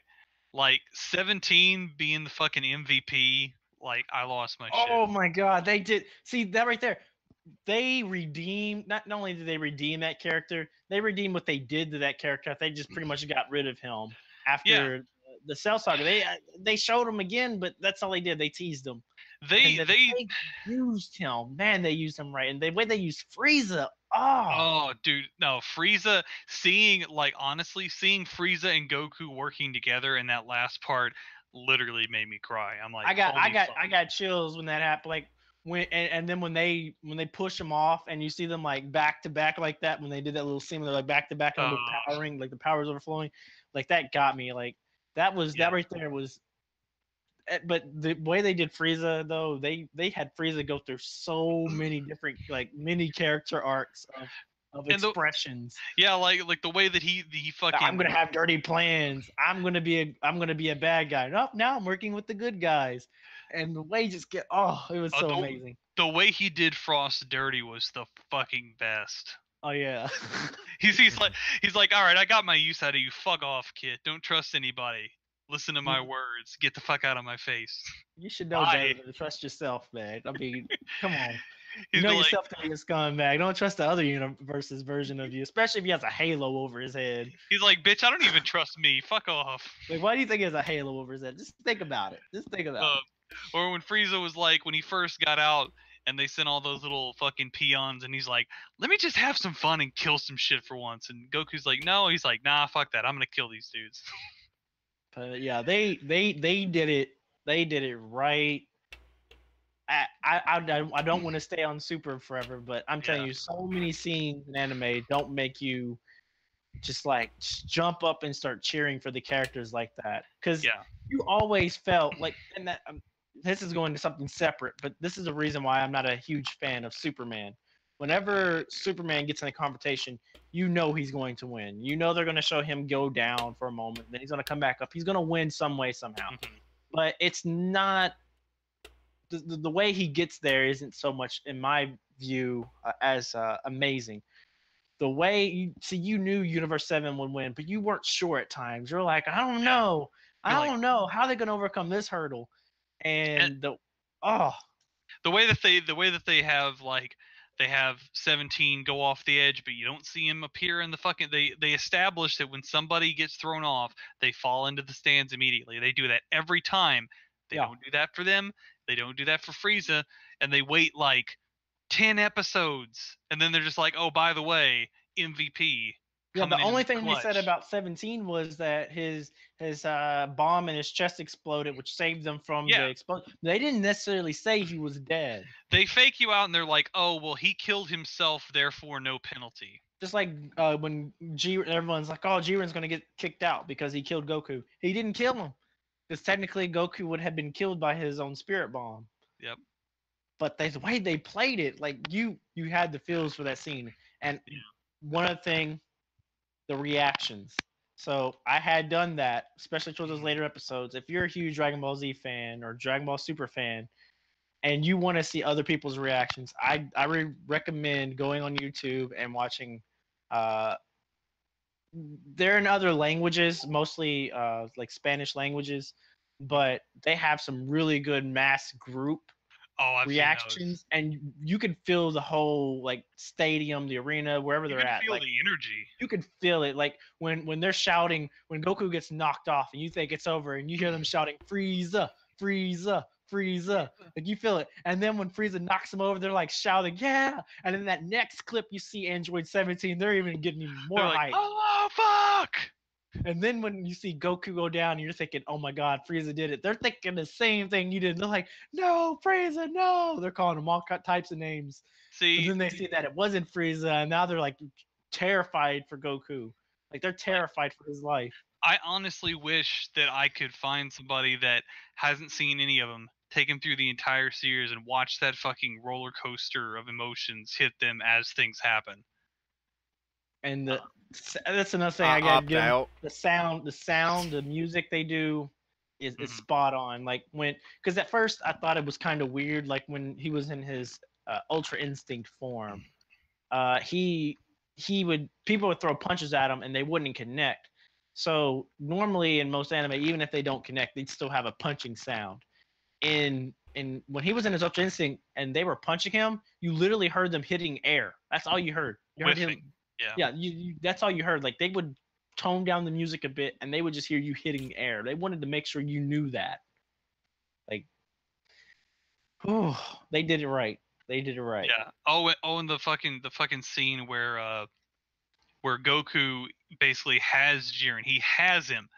like 17 being the fucking MVP. Like I lost my shit. Oh my god, they did see that right there. They redeemed not only did they redeem that character, they redeemed what they did to that character. They just pretty much got rid of him after the Cell Saga. They showed him again, but that's all they did. They teased him. They used him. Man, they used him right. And the way they used Frieza. Oh, dude, no, Frieza, honestly, seeing Frieza and Goku working together in that last part literally made me cry. I'm like, I got chills when that happened. Like and then when they push them off and you see them like back to back like that, when they did that little scene where they're like back to back and powering, like the power's overflowing, like that got me. Like that right there was. But the way they did Frieza though, they had Frieza go through so many different like mini character arcs of expressions. Like the way that he fucking. I'm gonna have dirty plans. I'm gonna be a bad guy. Nope, now I'm working with the good guys, and the way just it was so amazing. The way he did Frost dirty was the fucking best. Oh yeah. he's like, all right, I got my use out of you. Fuck off, kid. Don't trust anybody. Listen to my words. Get the fuck out of my face. You should know better than to trust yourself, man. I mean, come on. You know yourself to be a scumbag. Don't trust the other universe's version of you, especially if he has a halo over his head. He's like, bitch, I don't even trust me. Fuck off. Like, why do you think he has a halo over his head? Just think about it. Or when Frieza was like, when he first got out and they sent all those little fucking peons and he's like, let me just have some fun and kill some shit for once. And Goku's like, no. He's like, nah, fuck that. I'm going to kill these dudes. But yeah, they did it. They did it right. I don't want to stay on Super forever, but I'm telling you, so many scenes in anime don't make you just jump up and start cheering for the characters like that. Because you always felt like, and that this is going to something separate, but this is the reason why I'm not a huge fan of Superman. Whenever Superman gets in a confrontation, you know he's going to win. You know they're going to show him go down for a moment, then he's going to come back up. He's going to win some way, somehow. Mm-hmm. But it's not the way he gets there isn't so much, in my view, as amazing. The way you knew Universe 7 would win, but you weren't sure at times. You're like, I don't know. I don't know how they're going to overcome this hurdle. And the way that they have they have 17 go off the edge, but you don't see him appear in the fucking. They establish that when somebody gets thrown off, they fall into the stands immediately. They do that every time. They don't do that for them. They don't do that for Frieza, and they wait like 10 episodes, and then they're just like, oh, by the way, MVP. Yeah, the only thing they said about 17 was that his bomb in his chest exploded, which saved them from the explosion. They didn't necessarily say he was dead. They fake you out, and they're like, oh, well, he killed himself, therefore no penalty. Just like when everyone's like, oh, Jiren's going to get kicked out because he killed Goku. He didn't kill him. Because technically Goku would have been killed by his own spirit bomb. Yep. But the way they played it, like you had the feels for that scene. And one other thing, the reactions. So I had done that, especially towards those later episodes. If you're a huge Dragon Ball Z fan or Dragon Ball Super fan, and you want to see other people's reactions, I recommend going on YouTube and watching. They're in other languages, mostly like Spanish languages, but they have some really good mass group reactions, and you can feel the whole like stadium, the arena, wherever they're at. You can feel the energy. You can feel it, like when they're shouting, when Goku gets knocked off, and you think it's over, and you hear them shouting Frieza, Frieza, Frieza, like you feel it. And then when Frieza knocks him over, they're like shouting, yeah. And in that next clip, you see Android 17, they're even getting even more hype. Oh fuck! And then when you see Goku go down, and you're thinking, oh my god, Frieza did it. They're thinking the same thing you did. They're like, no, Frieza, no. They're calling him all types of names. See, and then they see that it wasn't Frieza, and now they're like terrified for Goku. Like they're terrified for his life. I honestly wish that I could find somebody that hasn't seen any of them, take them through the entire series, and watch that fucking roller coaster of emotions hit them as things happen. And Uh, that's another thing I I gotta opt give 'em. out. The sound, the music they do is Mhm. spot on. Like because at first I thought it was kind of weird, like when he was in his Ultra Instinct form. He would people would throw punches at him and they wouldn't connect. So normally in most anime, even if they don't connect, they'd still have a punching sound. And when he was in his Ultra Instinct and they were punching him, you literally heard them hitting air. That's all you heard. You heard him. Whiffing. Yeah. Yeah, that's all you heard. Like they would tone down the music a bit and they would just hear you hitting air. They wanted to make sure you knew that. Like, oh, they did it right. They did it right. Yeah. And the fucking scene where Goku basically has Jiren. He has him.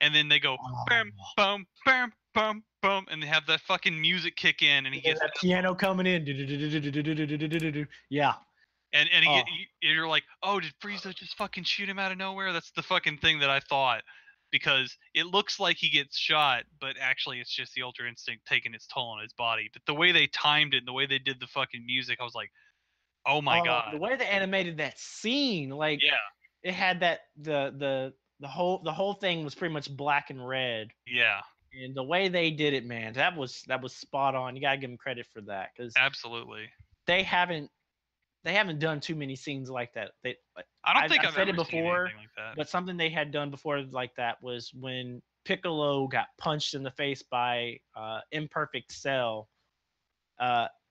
And then they go bam, bum, bam, bum, bum, and they have that fucking music kick in, and he gets that piano coming in. Yeah. And you're like, oh, did Frieza just fucking shoot him out of nowhere? That's the fucking thing that I thought, because it looks like he gets shot, but actually it's just the Ultra Instinct taking its toll on his body. But the way they timed it, and the way they did the fucking music, I was like, oh my god. The way they animated that scene, like Yeah. it had that the whole thing was pretty much black and red. Yeah. And the way they did it, man, that was spot on. You gotta give them credit for that because Absolutely. they haven't done too many scenes like that. I don't think I've I've said ever it seen before, anything like that. but something they had done before like that was when Piccolo got punched in the face by Imperfect Cell.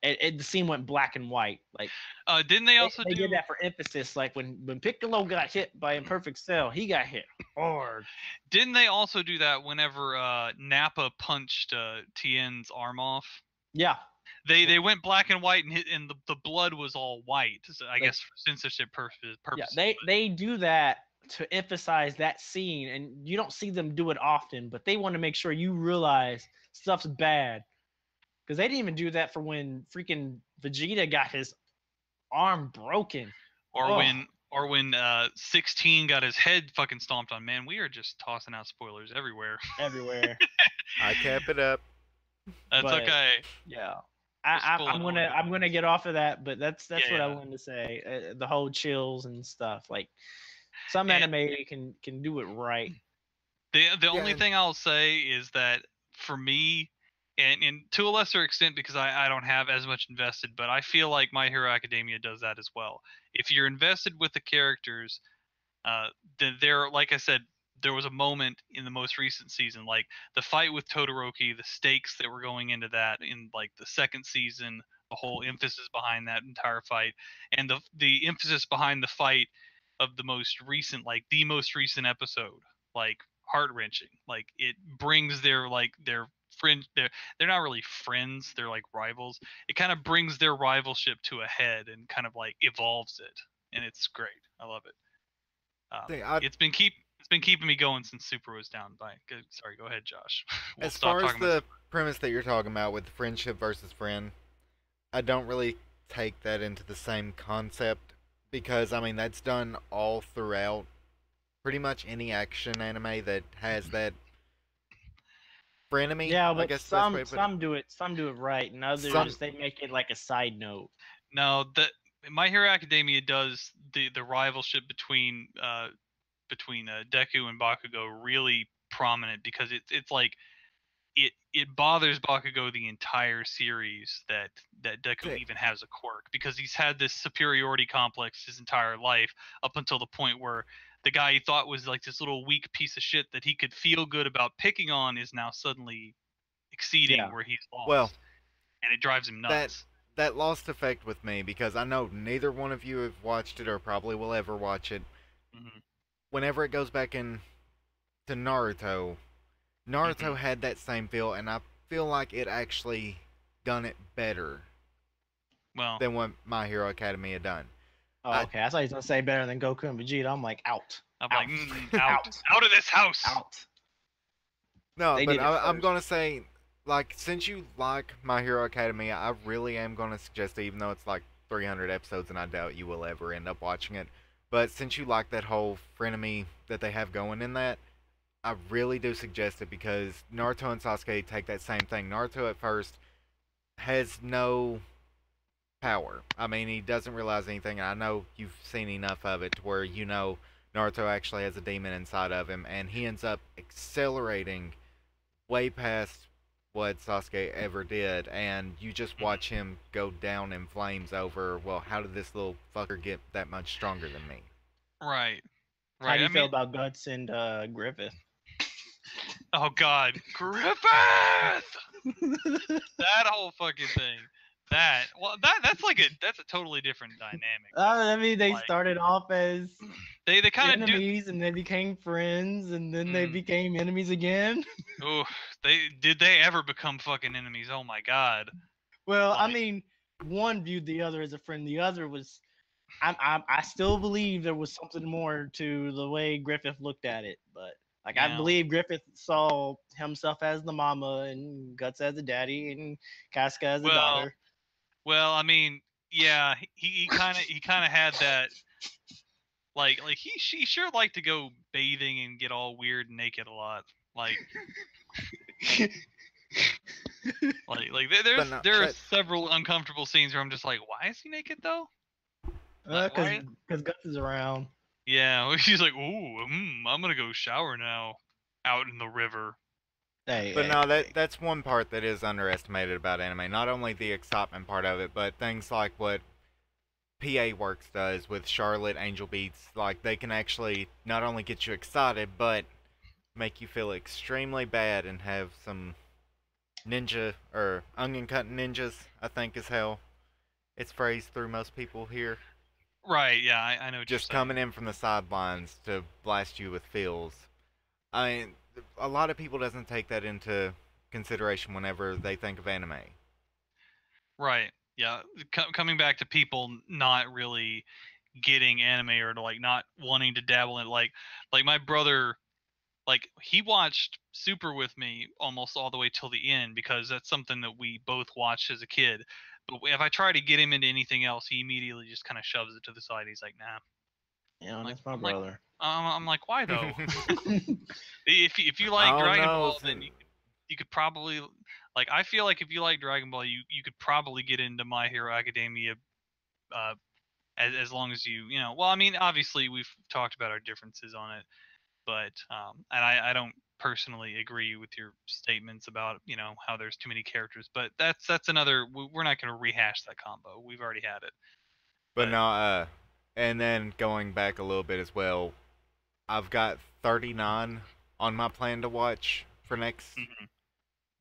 The scene went black and white. Like didn't they also they did that for emphasis. Like when Piccolo got hit by Imperfect Cell, he got hit hard. Didn't they also do that whenever Nappa punched Tien's arm off? Yeah. They went black and white and the blood was all white. So I guess for censorship purposes. Yeah, they do that to emphasize that scene, and you don't see them do it often, but they want to make sure you realize stuff's bad. Because they didn't even do that for when freaking Vegeta got his arm broken. Or when 16 got his head fucking stomped on. Man, we are just tossing out spoilers everywhere. Everywhere. I cap it up. That's But, okay. Yeah. Just I'm gonna get off of that, but that's what I Yeah. wanted to say. The whole chills and stuff. Like some And- anime can do it right. The only thing I'll say is that for me, and to a lesser extent because I don't have as much invested, but I feel like My Hero Academia does that as well. If you're invested with the characters, then like I said, there was a moment in the most recent season, like the fight with Todoroki, the stakes that were going into that in like the second season, the whole emphasis behind that entire fight, and the emphasis behind the fight of the most recent episode, like heart wrenching. Like it brings their friend, they're not really friends, they're like rivals. It kind of brings their rivalship to a head and kind of like evolves it, and it's great. I love it. It's been keeping me going since Super was down. Sorry, go ahead, Josh. As far as the premise that you're talking about with friendship versus friend, I don't really take that into the same concept because I mean that's done all throughout pretty much any action anime that has that frenemy. Yeah, but I guess some do it right, and others they make it like a side note. No, My Hero Academia does the rivalship between Deku and Bakugo really prominent because it's like it bothers Bakugo the entire series that Deku even has a quirk, because he's had this superiority complex his entire life up until the point where the guy he thought was like this little weak piece of shit that he could feel good about picking on is now suddenly exceeding where he's lost. Well, and it drives him nuts. That lost effect with me because I know neither one of you have watched it or probably will ever watch it. Mm-hmm. Whenever it goes back in to Naruto had that same feel, and I feel like it actually done it better than what My Hero Academia done. Oh, okay. I thought he was gonna say better than Goku and Vegeta. I'm like out. Out of this house. Out. No, but I'm gonna say, like, since you like My Hero Academia, I really am gonna suggest, even though it's like 300 episodes, and I doubt you will ever end up watching it, But since you like that whole frenemy that they have going in that, I really do suggest it because Naruto and Sasuke take that same thing. Naruto at first has no power. I mean, he doesn't realize anything. And I know you've seen enough of it to where you know Naruto actually has a demon inside of him, and he ends up accelerating way past what Sasuke ever did, and you just watch him go down in flames over, well, how did this little fucker get that much stronger than me? Right. How Right. do you I feel mean, about Guts and Griffith? oh God, Griffith! That whole fucking thing. That's a totally different dynamic. I mean, they Like, started off as they kind of do. enemies, and they became friends, and then they Mm. became enemies again. Oh, they ever become fucking enemies? Oh my God. Well, I Like, mean, one viewed the other as a friend. The other was, I still believe there was something more to the way Griffith looked at it, but like I Yeah. believe Griffith saw himself as the mama and Guts as the daddy and Casca as the daughter. Well, I mean, yeah, he kind of had that. Like he sure liked to go bathing and get all weird and naked a lot. Like But no, there are that, several uncomfortable scenes where I'm just like, why is he naked though? Because Why? Guts is around. Yeah, he's like, ooh, I'm gonna go shower now, out in the river. Hey, but hey, no, hey. that's one part that is underestimated about anime. Not only the excitement part of it, but things like what PA Works does with Charlotte Angel Beats. Like they can actually not only get you excited, but make you feel extremely bad and have some ninja or onion cutting ninjas, I think is how it's phrased through most people here. Right? Yeah, I know what Just you're saying. coming in from the sidelines to blast you with feels. I mean, a lot of people doesn't take that into consideration whenever they think of anime. Right? Yeah, coming back to people not really getting anime or to like not wanting to dabble in like my brother. Like he watched Super with me almost all the way till the end because that's something that we both watched as a kid. But if I try to get him into anything else, he immediately just kind of shoves it to the side. He's like, "Nah." Yeah, Like that's my I'm like brother. I'm like, why though? If you like Oh Dragon no! Ball, then you could probably like I feel like if you like Dragon Ball, you could probably get into My Hero Academia. Uh, as long as you know. Well, I mean, obviously we've talked about our differences on it, but and I don't personally agree with your statements about how there's too many characters, but that's another. We're not going to rehash that combo. We've already had it. But But no, and then going back a little bit as well, I've got 39 on my plan to watch for next mhm.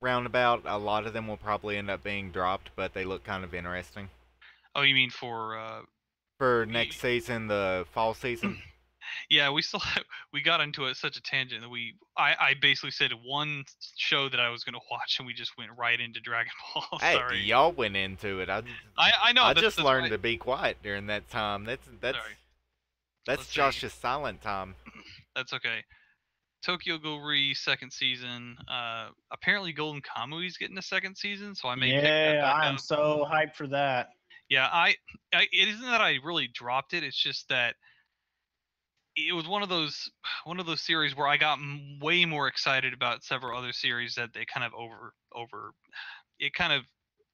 roundabout. A lot of them will probably end up being dropped, but they look kind of interesting. Oh, you mean for For next season, the fall season. yeah, we still we got into such a tangent that I basically said one show that I was going to watch and we just went right into Dragon Ball. Hey, Sorry. y'all went into it. I know I that's just learned right. to be quiet during that time. That's Sorry. that's Let's see. Josh's silent time. That's okay. Tokyo Ghoul second season. Apparently Golden Kamui's getting a second season, so I may pick that Yeah, back I am up. so hyped for that. Yeah, it isn't that I really dropped it. It's just that it was one of those series where I got way more excited about several other series that they kind of over it kind of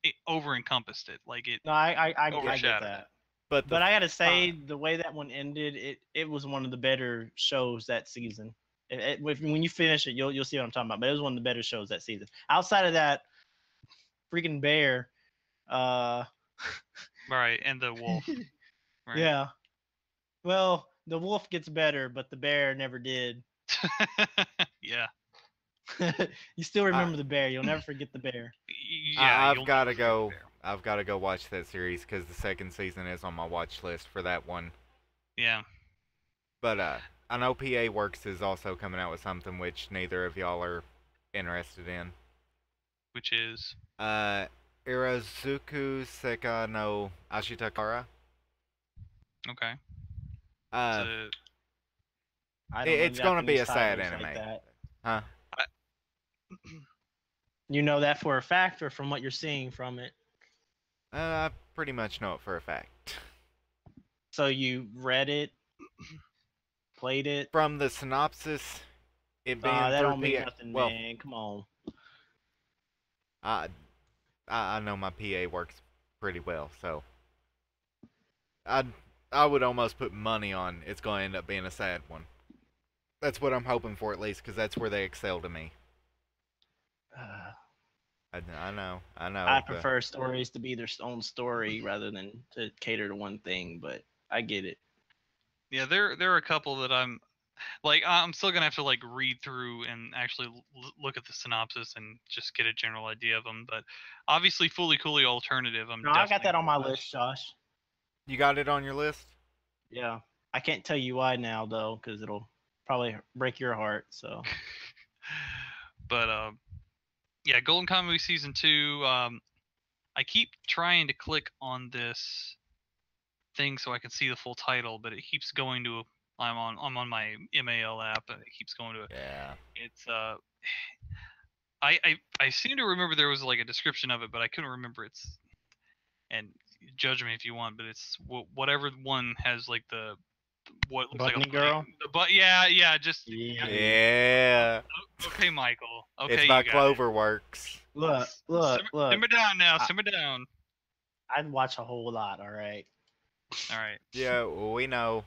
it over encompassed it. Like it No, I get overshadowed it. that. But But I gotta say, the way that one ended, it was one of the better shows that season. When you finish it, you'll see what I'm talking about. But it was one of the better shows that season. Outside of that, freaking bear. Uh, Right, and the wolf. Right. yeah. Well, the wolf gets better, but the bear never did. Yeah. You still remember the bear. You'll never forget the bear. Yeah. I've got to go. I've got to go watch that series because the second season is on my watch list for that one. Yeah. But I know PA Works is also coming out with something which neither of y'all are interested in. Which is Irazuku Seka no Ashitakara. okay. Uh, I don't know it's gonna be Japanese a sad titles anime, like that. huh? You know that for a fact, or from what you're seeing from it? I pretty much know it for a fact. So you read it Played it. From the synopsis, it being That through don't mean PA. nothing, Well, man. Come on. I I know my PA works pretty well, so I I would almost put money on it's going to end up being a sad one. That's what I'm hoping for at least, because that's where they excel to me. Uh, I know, I prefer stories to be their own story rather than to cater to one thing, but I get it. Yeah, there are a couple that I'm still gonna have to like read through and actually look at the synopsis and just get a general idea of them. But obviously, Fully Cooley Alternative, I'm No, I got definitely that on my gonna list, Josh. You got it on your list? Yeah, I can't tell you why now though, because it'll probably break your heart. So But yeah, Golden Kamuy season 2. I keep trying to click on this thing so I can see the full title, but it keeps going to. I'm on my MAL app, and it keeps going to. Yeah. It's I seem to remember there was like a description of it, but I couldn't remember its. And judge me if you want, but it's whatever one has like the what looks like a Bunny bunny. girl. But yeah, just Yeah. okay, Michael. Okay, It's you by got it. Cloverworks. Look. Simmer down now. Simmer down. I'd watch a whole lot. All right. All right. Yeah, well, we know.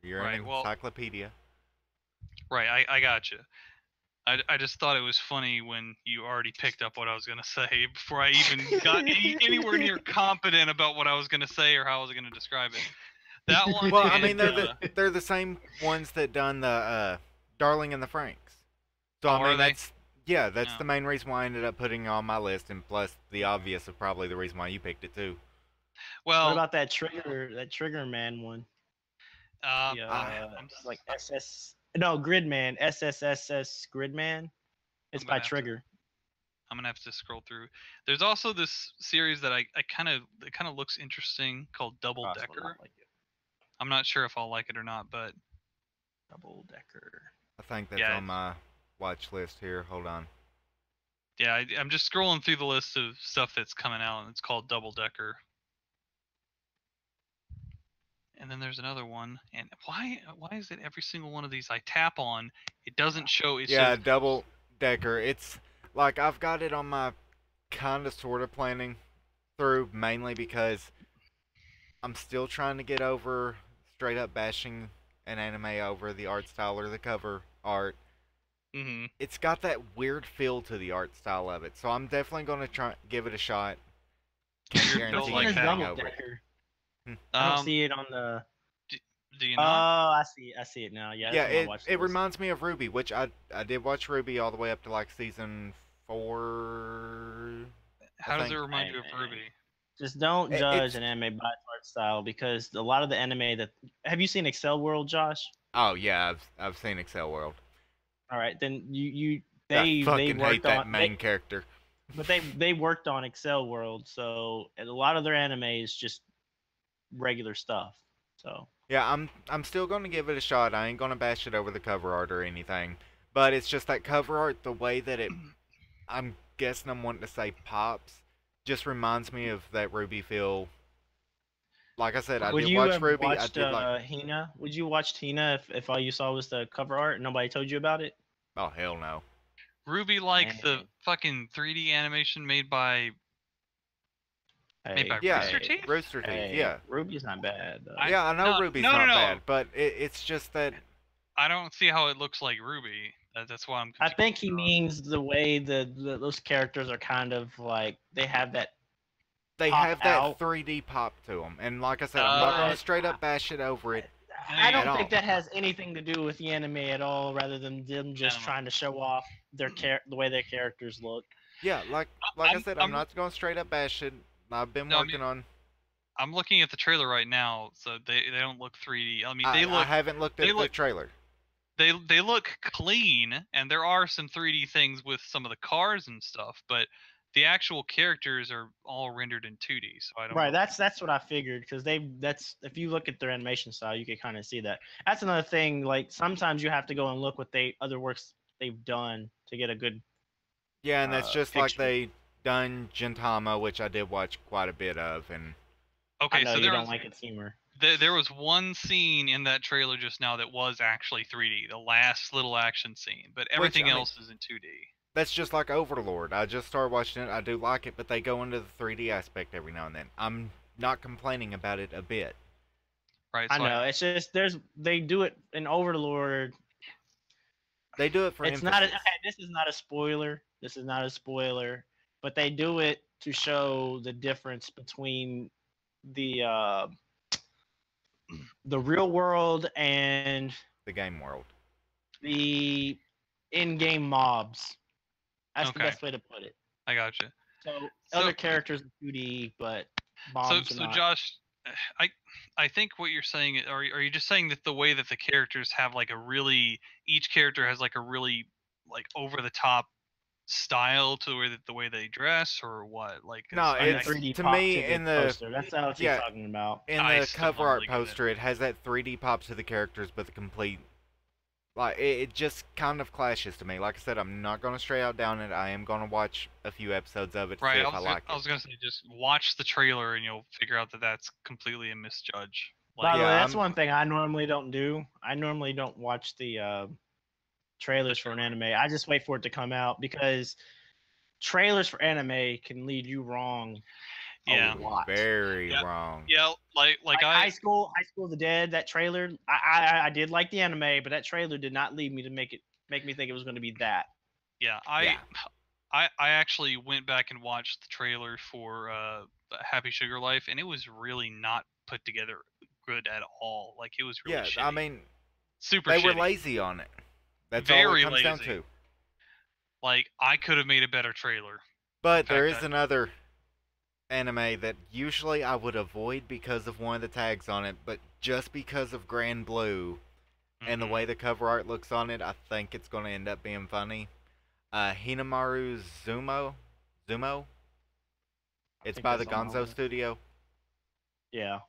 You're Right, an well- encyclopedia. Right. I got you. I just thought it was funny when you already picked up what I was gonna say before I even got anywhere near confident about what I was gonna say or how I was gonna describe it. That one. Well, I is, mean, they're the same ones that done the Darling and the Franks. So Oh, I are mean, they? that's Yeah. the main reason why I ended up putting it on my list, and plus the obvious of probably the reason why you picked it too. well, What about that Trigger Man one? I'm It's like Gridman, SSSS Gridman. It's I'm by gonna have to- Trigger. I'm gonna have to scroll through. There's also this series that it kind of looks interesting called Double Cross will Decker. not like it. I'm not sure if I'll like it or not, but Double Decker. I think that's Yeah, on my watch list here. Hold on. yeah, I'm just scrolling through the list of stuff that's coming out, and it's called Double Decker. And then there's another one, and why is it every single one of these I tap on, it doesn't show? It Yeah, says Double Decker. It's like I've got it on my kind of sort of planning through mainly because I'm still trying to get over straight up bashing an anime over the art style or the cover art. hmm It's got that weird feel to the art style of it, so I'm definitely going to try give it a shot. Can't Weird guarantee feel like anything that. Double over it. Decker. I don't see it on the. Do you Oh, not? I see it now. Yeah. Yeah, that's on my watch it list. reminds me of Ruby, which I did watch Ruby all the way up to like season 4. How does it think- remind you of Hey, Ruby? Just don't It's- judge an anime by its art style because a lot of the anime that have you seen Excel World, Josh? Oh yeah, I've seen Excel World. All right, then I they fucking hate worked that on main character. but they worked on Excel World, so and a lot of their anime is just regular stuff. So Yeah, I'm still gonna give it a shot. I ain't gonna bash it over the cover art or anything, but it's just that cover art, the way that it, I'm guessing I'm wanting to say pops, just reminds me of that Ruby feel. Like I said, I would did you watch have Ruby. I watched did like. Hina? Would you watch Hina if all you saw was the cover art and nobody told you about it? Oh hell no. Ruby like the Dang. fucking 3D animation made by Hey, Yeah, Rooster Teeth? Rooster Teeth. hey, Yeah. Ruby's not bad though. Yeah, I know no, Ruby's no, not no. bad, but it's just that I don't see how it looks like Ruby. That's why I'm I confused. think he means the way those characters are kind of like they have that. they Pop have that out. 3D pop to them, and like I said, I'm not gonna Uh, straight up bash it over it. I don't At think all. that has anything to do with the anime at all, rather than them just No. trying to show off the way their characters look. Yeah, like I I'm- said, I'm- I'm not gonna straight up bash it. I've been No, I working on. I'm looking at the trailer right now, so they don't look 3D. I mean, I they look haven't looked they at the look- trailer. they look clean, and there are some 3D things with some of the cars and stuff, but the actual characters are all rendered in 2D. So I don't. Right, know. that's what I figured because that's if you look at their animation style, you can kind of see that. That's another thing. Like sometimes you have to go and look what other works they've done to get a good. Yeah, and that's just like picture. they done Gintama, which I did watch quite a bit of, and I Okay, know so you there don't was like its humor. There was one scene in that trailer just now that was actually 3D, the last little action scene, but everything else is in 2D. That's just like Overlord. I just started watching it. I do like it, but they go into the 3D aspect every now and then. I'm not complaining about it a bit. Right. I know. It's just they do it in Overlord. They do it for It's emphasis. not. Okay, this is not a spoiler. This is not a spoiler. But they do it to show the difference between the real world and the game world. The in-game mobs. That's the Okay. best way to put it. I gotcha. So other characters are 2D, but mobs are not. So Josh, I think what you're saying, are you just saying that the way that the characters have like a really, each character has like a really like over the top style to where the way they dress, or what? Like no, it's 3D to me in the poster. That's what he's talking about. In the cover art poster, it has that 3D pop to the characters, but the complete. Like, it just kind of clashes to me. Like I said, I'm not going to stray out down it. I am going to watch a few episodes of it to see if I like it. I was going to say, just watch the trailer and you'll figure out that that's completely a misjudge. By the way, that's one thing I normally don't do. I normally don't watch the trailers for an anime. I just wait for it to come out because trailers for anime can lead you wrong. Yeah, very wrong. Yeah, like High School of the Dead. That trailer, I did like the anime, but that trailer did not lead me to make me think it was going to be that. Yeah, I actually went back and watched the trailer for Happy Sugar Life, and it was really not put together good at all. Like, it was really shitty. I mean, super. They shitty. were lazy on it. That's very all it comes lazy. down to. Like, I could have made a better trailer. But there is another anime that usually I would avoid because of one of the tags on it, but just because of Grand Blue and the way the cover art looks on it, I think it's going to end up being funny. Hinamaru Zumo? It's by the Gonzo Studio. Yeah.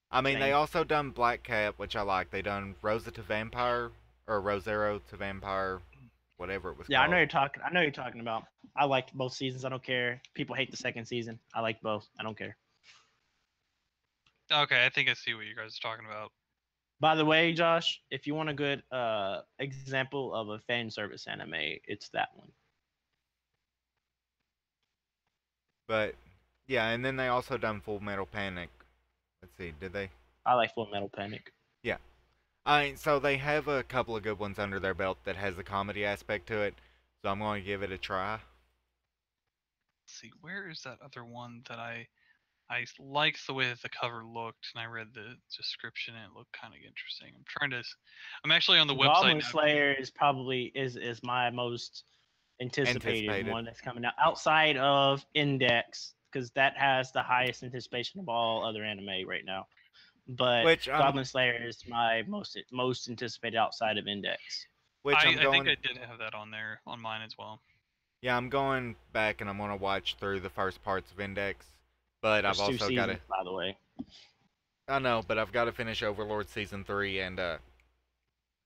I mean, they also done Black Cat, which I like. They done Rosa to Vampire, or Rosero to Vampire, whatever it was called. I know you're talking about. I liked both seasons. I don't care. People hate the second season. I like both. I don't care. Okay, I think I see what you guys are talking about. By the way, Josh, if you want a good example of a fan service anime, it's that one. But yeah, and then they also done Full Metal Panic. Let's see, did they? I like Full Metal Panic. Yeah. So they have a couple of good ones under their belt that has a comedy aspect to it. So I'm going to give it a try. Let's see, where is that other one that I liked the way that the cover looked, and I read the description and it looked kind of interesting. I'm actually on the website. Goblin Slayer is probably is my most anticipated one that's coming out outside of Index, because that has the highest anticipation of all other anime right now. But Goblin Slayer is my most anticipated outside of Index. I think I did have that on there on mine as well. Yeah, I'm going back and I'm going to watch through the first parts of Index. But I've also got to. By the way. I know, but I've got to finish Overlord Season 3 and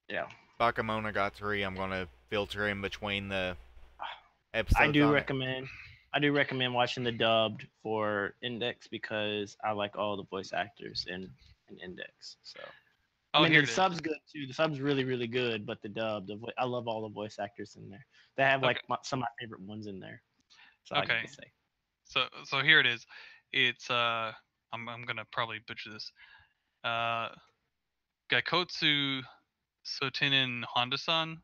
yeah. Bakemonogatari. I'm going to filter in between the episodes. I do recommend watching the dubbed for Index because I like all the voice actors in Index. So I mean, the sub's good too. The sub's really, really good, but the dub, I love all the voice actors in there. They have like some of my favorite ones in there. So I can say. So here it is. It's I'm gonna probably butcher this. Gaikotsu Sotinen Honda-san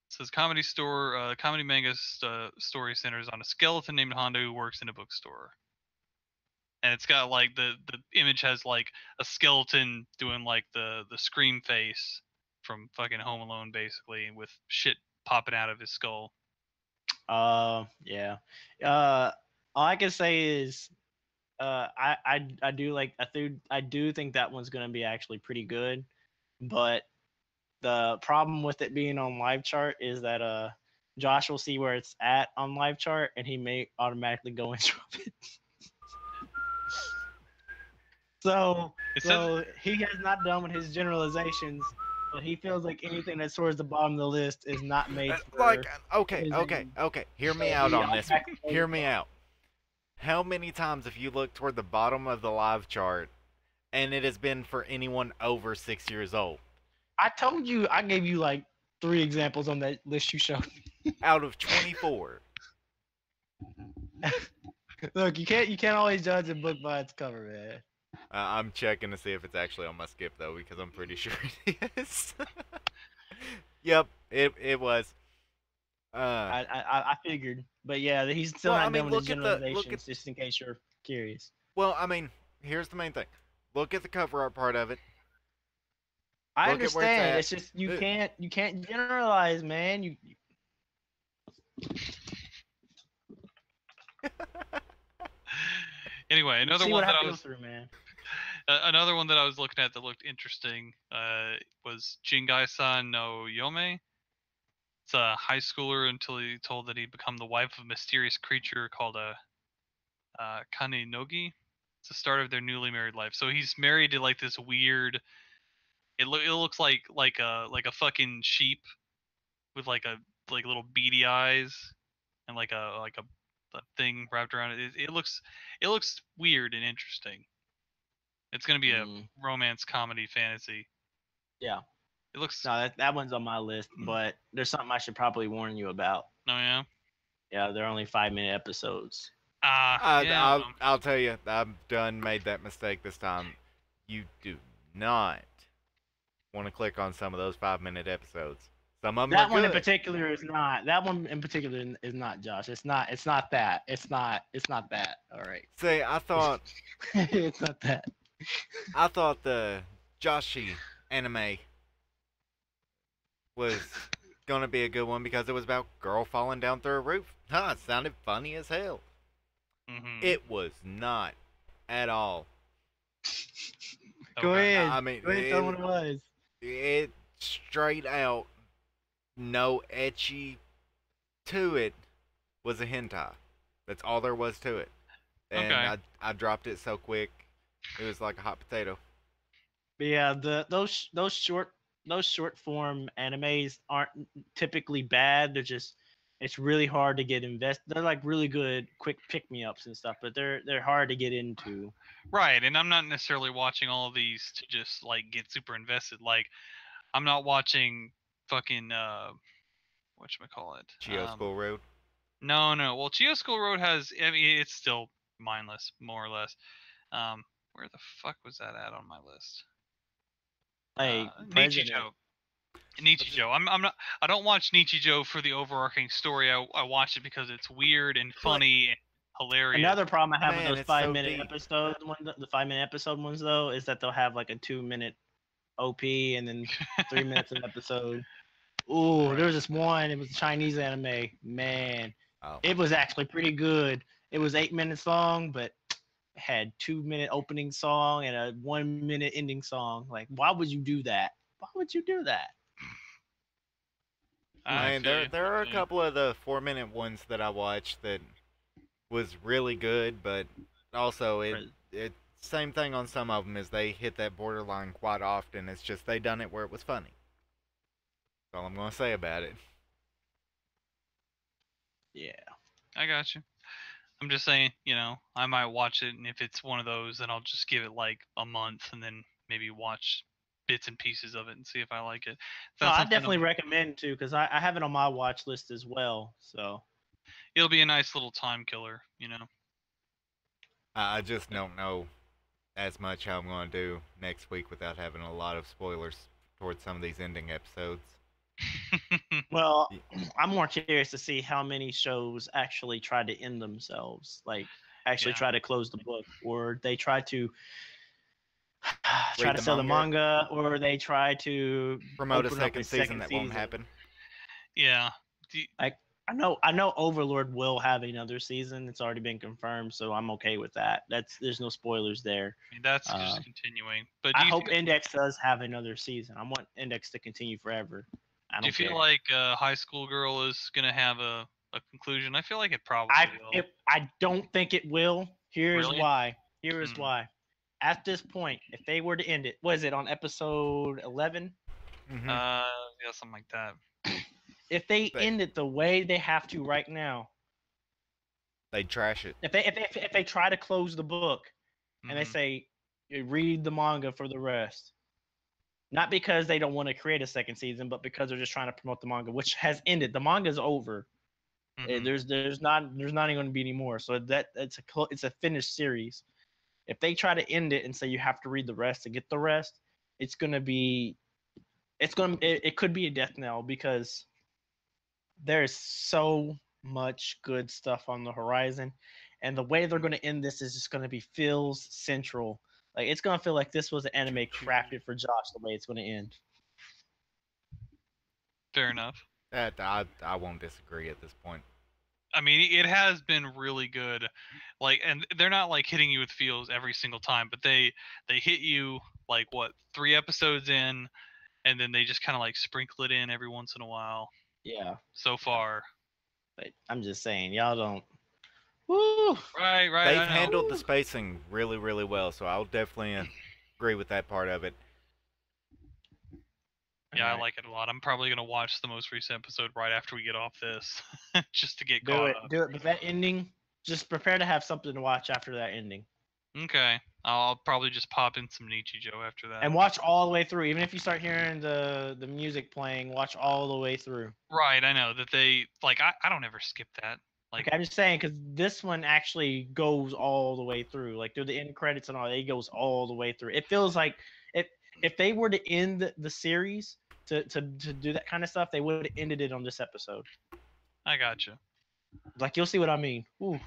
says comedy manga story centers on a skeleton named Honda who works in a bookstore. And it's got like the image has like a skeleton doing like the scream face from fucking Home Alone, basically, with shit popping out of his skull. Yeah. All I can say is I do think that one's gonna be actually pretty good, but the problem with it being on live chart is that Josh will see where it's at on live chart and he may automatically go into it. So he has not done with his generalizations, but he feels like anything that's towards the bottom of the list is not made for okay. Hear me out on this. Hear me out. How many times have you looked toward the bottom of the live chart and it has been for anyone over 6 years old? I told you, I gave you like 3 examples on that list you showed. Out of 24. Look, you can't always judge a book by its cover, man. I'm checking to see if it's actually on my skip though, because I'm pretty sure it is. Yep, it was. I figured, but yeah, he's still Well, I not mean, done with his look at generalizations. Just in case you're curious. well, I mean, here's the main thing. Look at the cover art part of it. I Look at where it's understand. at. It's just you can't generalize, man. Anyway, another see one what I that have I to go was through, man. another one that I was looking at that looked interesting was Jingai-san no Yome. It's a high schooler until he told that he'd become the wife of a mysterious creature called a Kane Nogi. It's the start of their newly married life. So he's married to like this weird. It looks like a fucking sheep with like little beady eyes and like a thing wrapped around it. It looks weird and interesting. It's gonna be a romance comedy fantasy. Yeah. It looks. No, that one's on my list, but there's something I should probably warn you about. Oh yeah. Yeah, they're only 5-minute episodes. Yeah. I'll tell you, I've made that mistake this time. You do not want to click on some of those 5-minute episodes. Some of them That are one good. in particular is not. That one in particular is not, Josh. It's not that. It's not that. All right. See, I thought It's not that. the Joshi anime was gonna be a good one because it was about girl falling down through a roof. Huh, it sounded funny as hell. Mm-hmm. It was not at all. Go ahead. I mean, Go ahead, tell what it was. It straight out, no etchy to it, was a hentai. That's all there was to it. And Okay. I dropped it so quick, it was like a hot potato. But yeah, those short form animes aren't typically bad. They're just it's really hard to get invested. They're like really good quick pick me ups and stuff, but they're hard to get into. Right, and I'm not necessarily watching all of these to just like get super invested. Like, I'm not watching fucking whatchamacallit? Chio School Road. No. Well, Chio School Road has. I mean, it's still mindless, more or less. Where the fuck was that at on my list? Like Nichijou. Nichijou. I'm not. I don't watch Nichijou for the overarching story. I watch it because it's weird and funny and hilarious. Another problem I have Man, with those it's so 5-minute deep. episodes, the 5-minute episode ones though, is that they'll have like a 2-minute OP and then 3 minutes an episode. Ooh, Right. there was this one. It was a Chinese anime. Man, it was actually pretty good. It was 8 minutes long, but it had 2-minute opening song and a 1-minute ending song. Like, why would you do that? Why would you do that? I mean, there are a Yeah. couple of the 4-minute ones that I watched that was really good, but also it same thing on some of them is they hit that borderline quite often. It's just they done it where it was funny. That's all I'm gonna say about it. Yeah. I got you. I'm just saying, I might watch it, and if it's one of those, then I'll just give it like a month, and then maybe watch bits and pieces of it and see if I like it. If No, that's I something that- definitely recommend to because I have it on my watch list as well. So It'll be a nice little time killer, I just don't know as much how I'm gonna do next week without having a lot of spoilers towards some of these ending episodes. well, I'm more curious to see how many shows actually try to end themselves, like actually Yeah. try to close the book, or they try to Read the sell the manga. manga, or they try to Promote a open up second season that won't happen. Yeah. I know Overlord will have another season. It's already been confirmed, so I'm okay with that. There's no spoilers there. I mean, that's just continuing. But I hope Index does have another season. I want Index to continue forever. do you feel like High School Girl is gonna have a conclusion? I feel like it probably will. I don't think it will. Here's Really? why. Here is Hmm. why. At this point, if they were to end it, was it on episode 11? Mhm. Yeah, something like that. If they But- end it the way they have to right now, They'd trash it. If they try to close the book and they Mhm. say you read the manga for the rest, not because they don't want to create a second season, but because they're just trying to promote the manga, which has ended. The manga's over. Mhm. There's not even going to be any more. So it's a finished series. If they try to end it and say you have to read the rest to get the rest, it's gonna be it could be a death knell because there's so much good stuff on the horizon, and the way they're gonna end this is just gonna be feels central. Like it's gonna feel like this was an anime crafted for Josh the way it's gonna end. Fair enough. That I won't disagree at this point. I mean, it has been really good. Like, and they're not like hitting you with feels every single time, but they hit you like what 3 episodes in, and then they just kind of like sprinkle it in every once in a while. Yeah, So far, but I'm just saying, y'all don't. Woo! right, They've I know. handled the spacing really, really well, so I'll definitely agree with that part of it. Yeah, I Alright. like it a lot. I'm probably gonna watch the most recent episode right after we get off this, just to get Do caught it, up. do it. But that ending, just prepare to have something to watch after that ending, Okay, I'll probably just pop in some Nichijou after that. and watch all the way through. Even if you start hearing the music playing, watch all the way through. Right, I know that they like. I don't ever skip that. Like, Okay, I'm just saying because this one actually goes all the way through, like through the end credits and all. It goes all the way through. It feels like if they were to end the series to do that kind of stuff, they would have ended it on this episode. I gotcha. Like you'll see what I mean. Ooh.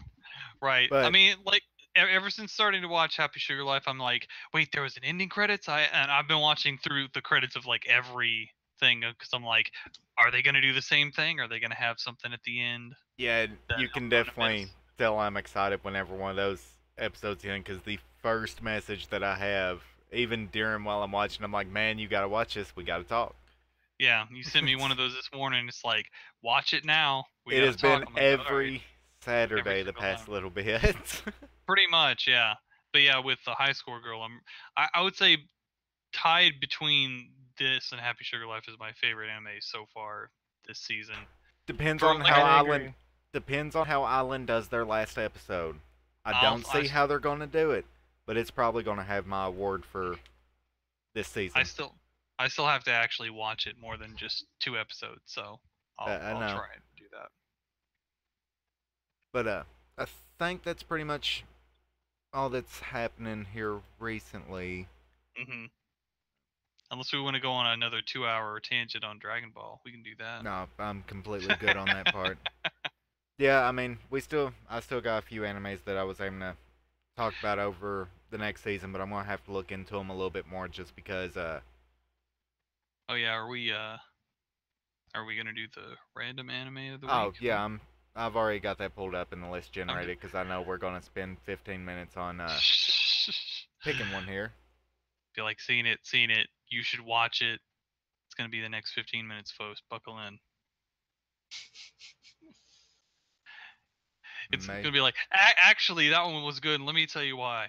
Right. I But- mean, like ever since starting to watch Happy Sugar Life, I'm like, wait, there was an ending credits. I've been watching through the credits of like everything because I'm like, are they gonna do the same thing? Are they gonna have something at the end? Yeah, that you I'm can gonna definitely miss? tell I'm excited whenever one of those episodes in, because the first message that I have, even during while I'm watching, I'm like, man, you gotta watch this. We gotta talk. Yeah, you sent me one of those this morning. It's like, watch it now. We It gotta has talk. been I'm like, all right. every Saturday the single past time. little bit. Pretty much, yeah. But yeah, with the high score girl, I would say tied between this and Happy Sugar Life is my favorite anime so far this season. Depends For, on like, how I Island agree. depends on how Island does their last episode. I I'll- don't I see s- how they're gonna do it, but it's probably gonna have my award for this season. I still have to actually watch it more than just 2 episodes, so I I'll know. try and do that. But I think that's pretty much all that's happening here recently. hmm Unless we want to go on another 2-hour tangent on Dragon Ball, we can do that. No, I'm completely good on that part. Yeah, I mean, I still got a few animes that I was aiming to talk about over the next season, but I'm gonna have to look into them a little bit more just because. Oh yeah, are we gonna do the random anime of the Oh week? yeah, I've already got that pulled up in the list generated because I know we're gonna spend 15 minutes on picking one here. Feel like seeing it. You should watch it. It's gonna be the next 15 minutes, folks. Buckle in. It's May- gonna be like, actually, that one was good. And let me tell you why.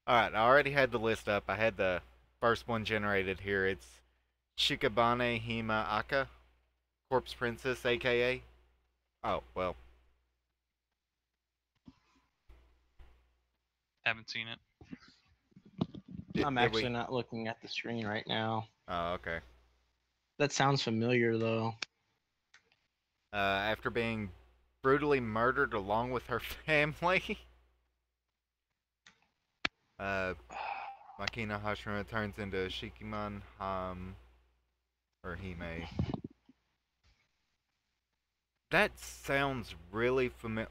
All right, I already had the list up. I had the first one generated here. It's Shikabane Hima Aka, Corpse Princess, aka. Oh well, Haven't seen it. I'm did actually we? not looking at the screen right now. Oh okay. That sounds familiar though. After being brutally murdered along with her family, Makina Hashima turns into Shikiman or Hime. That sounds really familiar.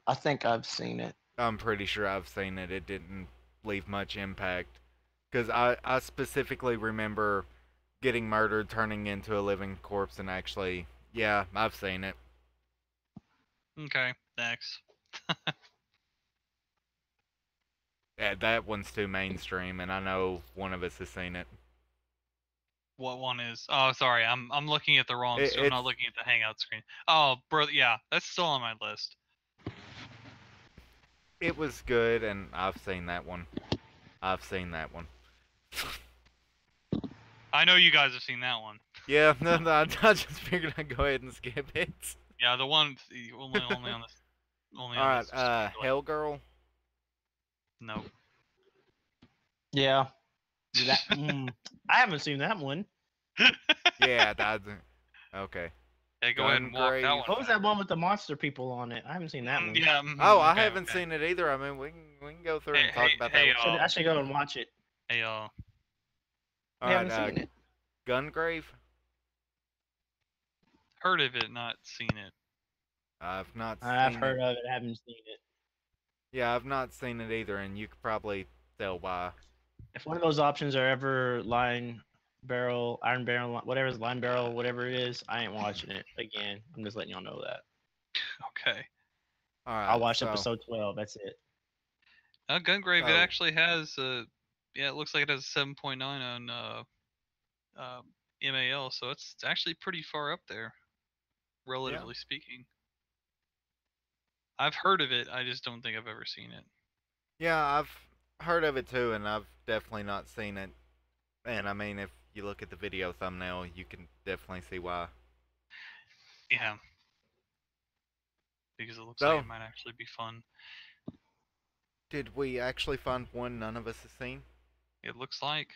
I think I've seen it. I'm pretty sure I've seen it. It didn't leave much impact. Because I specifically remember getting murdered, turning into a living corpse, and actually, yeah, I've seen it. Okay, next. Yeah, that one's too mainstream, and I know one of us has seen it. What one is? Oh, sorry, I'm looking at the wrong. It- So I'm not it's- looking at the Hangout screen. Oh, bro, yeah, that's still on my list. It was good, and I've seen that one. I've seen that one. I know you guys have seen that one. Yeah, no, I just figured I'd go ahead and skip it. Yeah, the one only on this only All on right, this. Like, Hell Girl. no. Yeah. That, I haven't seen that one. Yeah, that's okay. Hey, go ahead and walk that Gungrave. one. What was that one with the monster people on it? I haven't seen that one. Yeah. Oh, I okay, haven't okay. seen it either. I mean, we can go through Hey, and talk hey, about hey, that. One. I should go and watch it. Hey, All I right, haven't seen it. Gungrave. heard of it, not seen it. I've not I've seen heard it. of it. I haven't seen it. Yeah, I've not seen it either, and you could probably tell why. If one of those options are ever line barrel, iron barrel, whatever is line barrel, whatever it is, I ain't watching it again. I'm just letting y'all know that. Okay. All right, I'll watch so, episode 12. That's it. Gungrave, Oh. it actually has yeah, it looks like it has a 7.9 on MAL, so it's actually pretty far up there, relatively speaking. I've heard of it, I just don't think I've ever seen it. Yeah, I've heard of it too, and I've definitely not seen it. And I mean, if you look at the video thumbnail, you can definitely see why. Yeah. Because it looks So- like it might actually be fun. Did we actually find one none of us have seen? It looks like.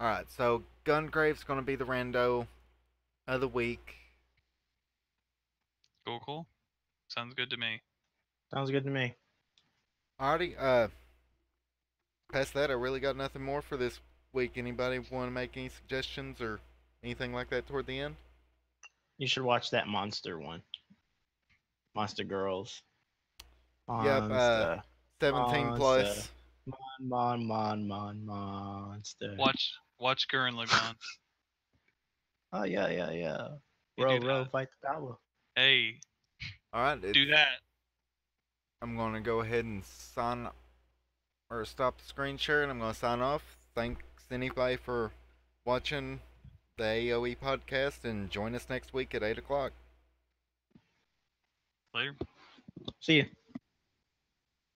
Alright, so Gungrave's gonna be the rando of the week. Cool. Sounds good to me. Sounds good to me. Alrighty, past that, I really got nothing more for this week. Anybody want to make any suggestions or anything like that toward the end? You should watch that monster one. Monster Girls. Yep, Monster. 17 plus. Monster. Watch Gurren Lagann. Oh yeah. You do Row, that. fight the power. Hey, Alright, do that. I'm gonna go ahead and stop the screen share, and I'm gonna sign off. Thanks anybody for watching the AOE podcast, and join us next week at 8 o'clock. Later. See you.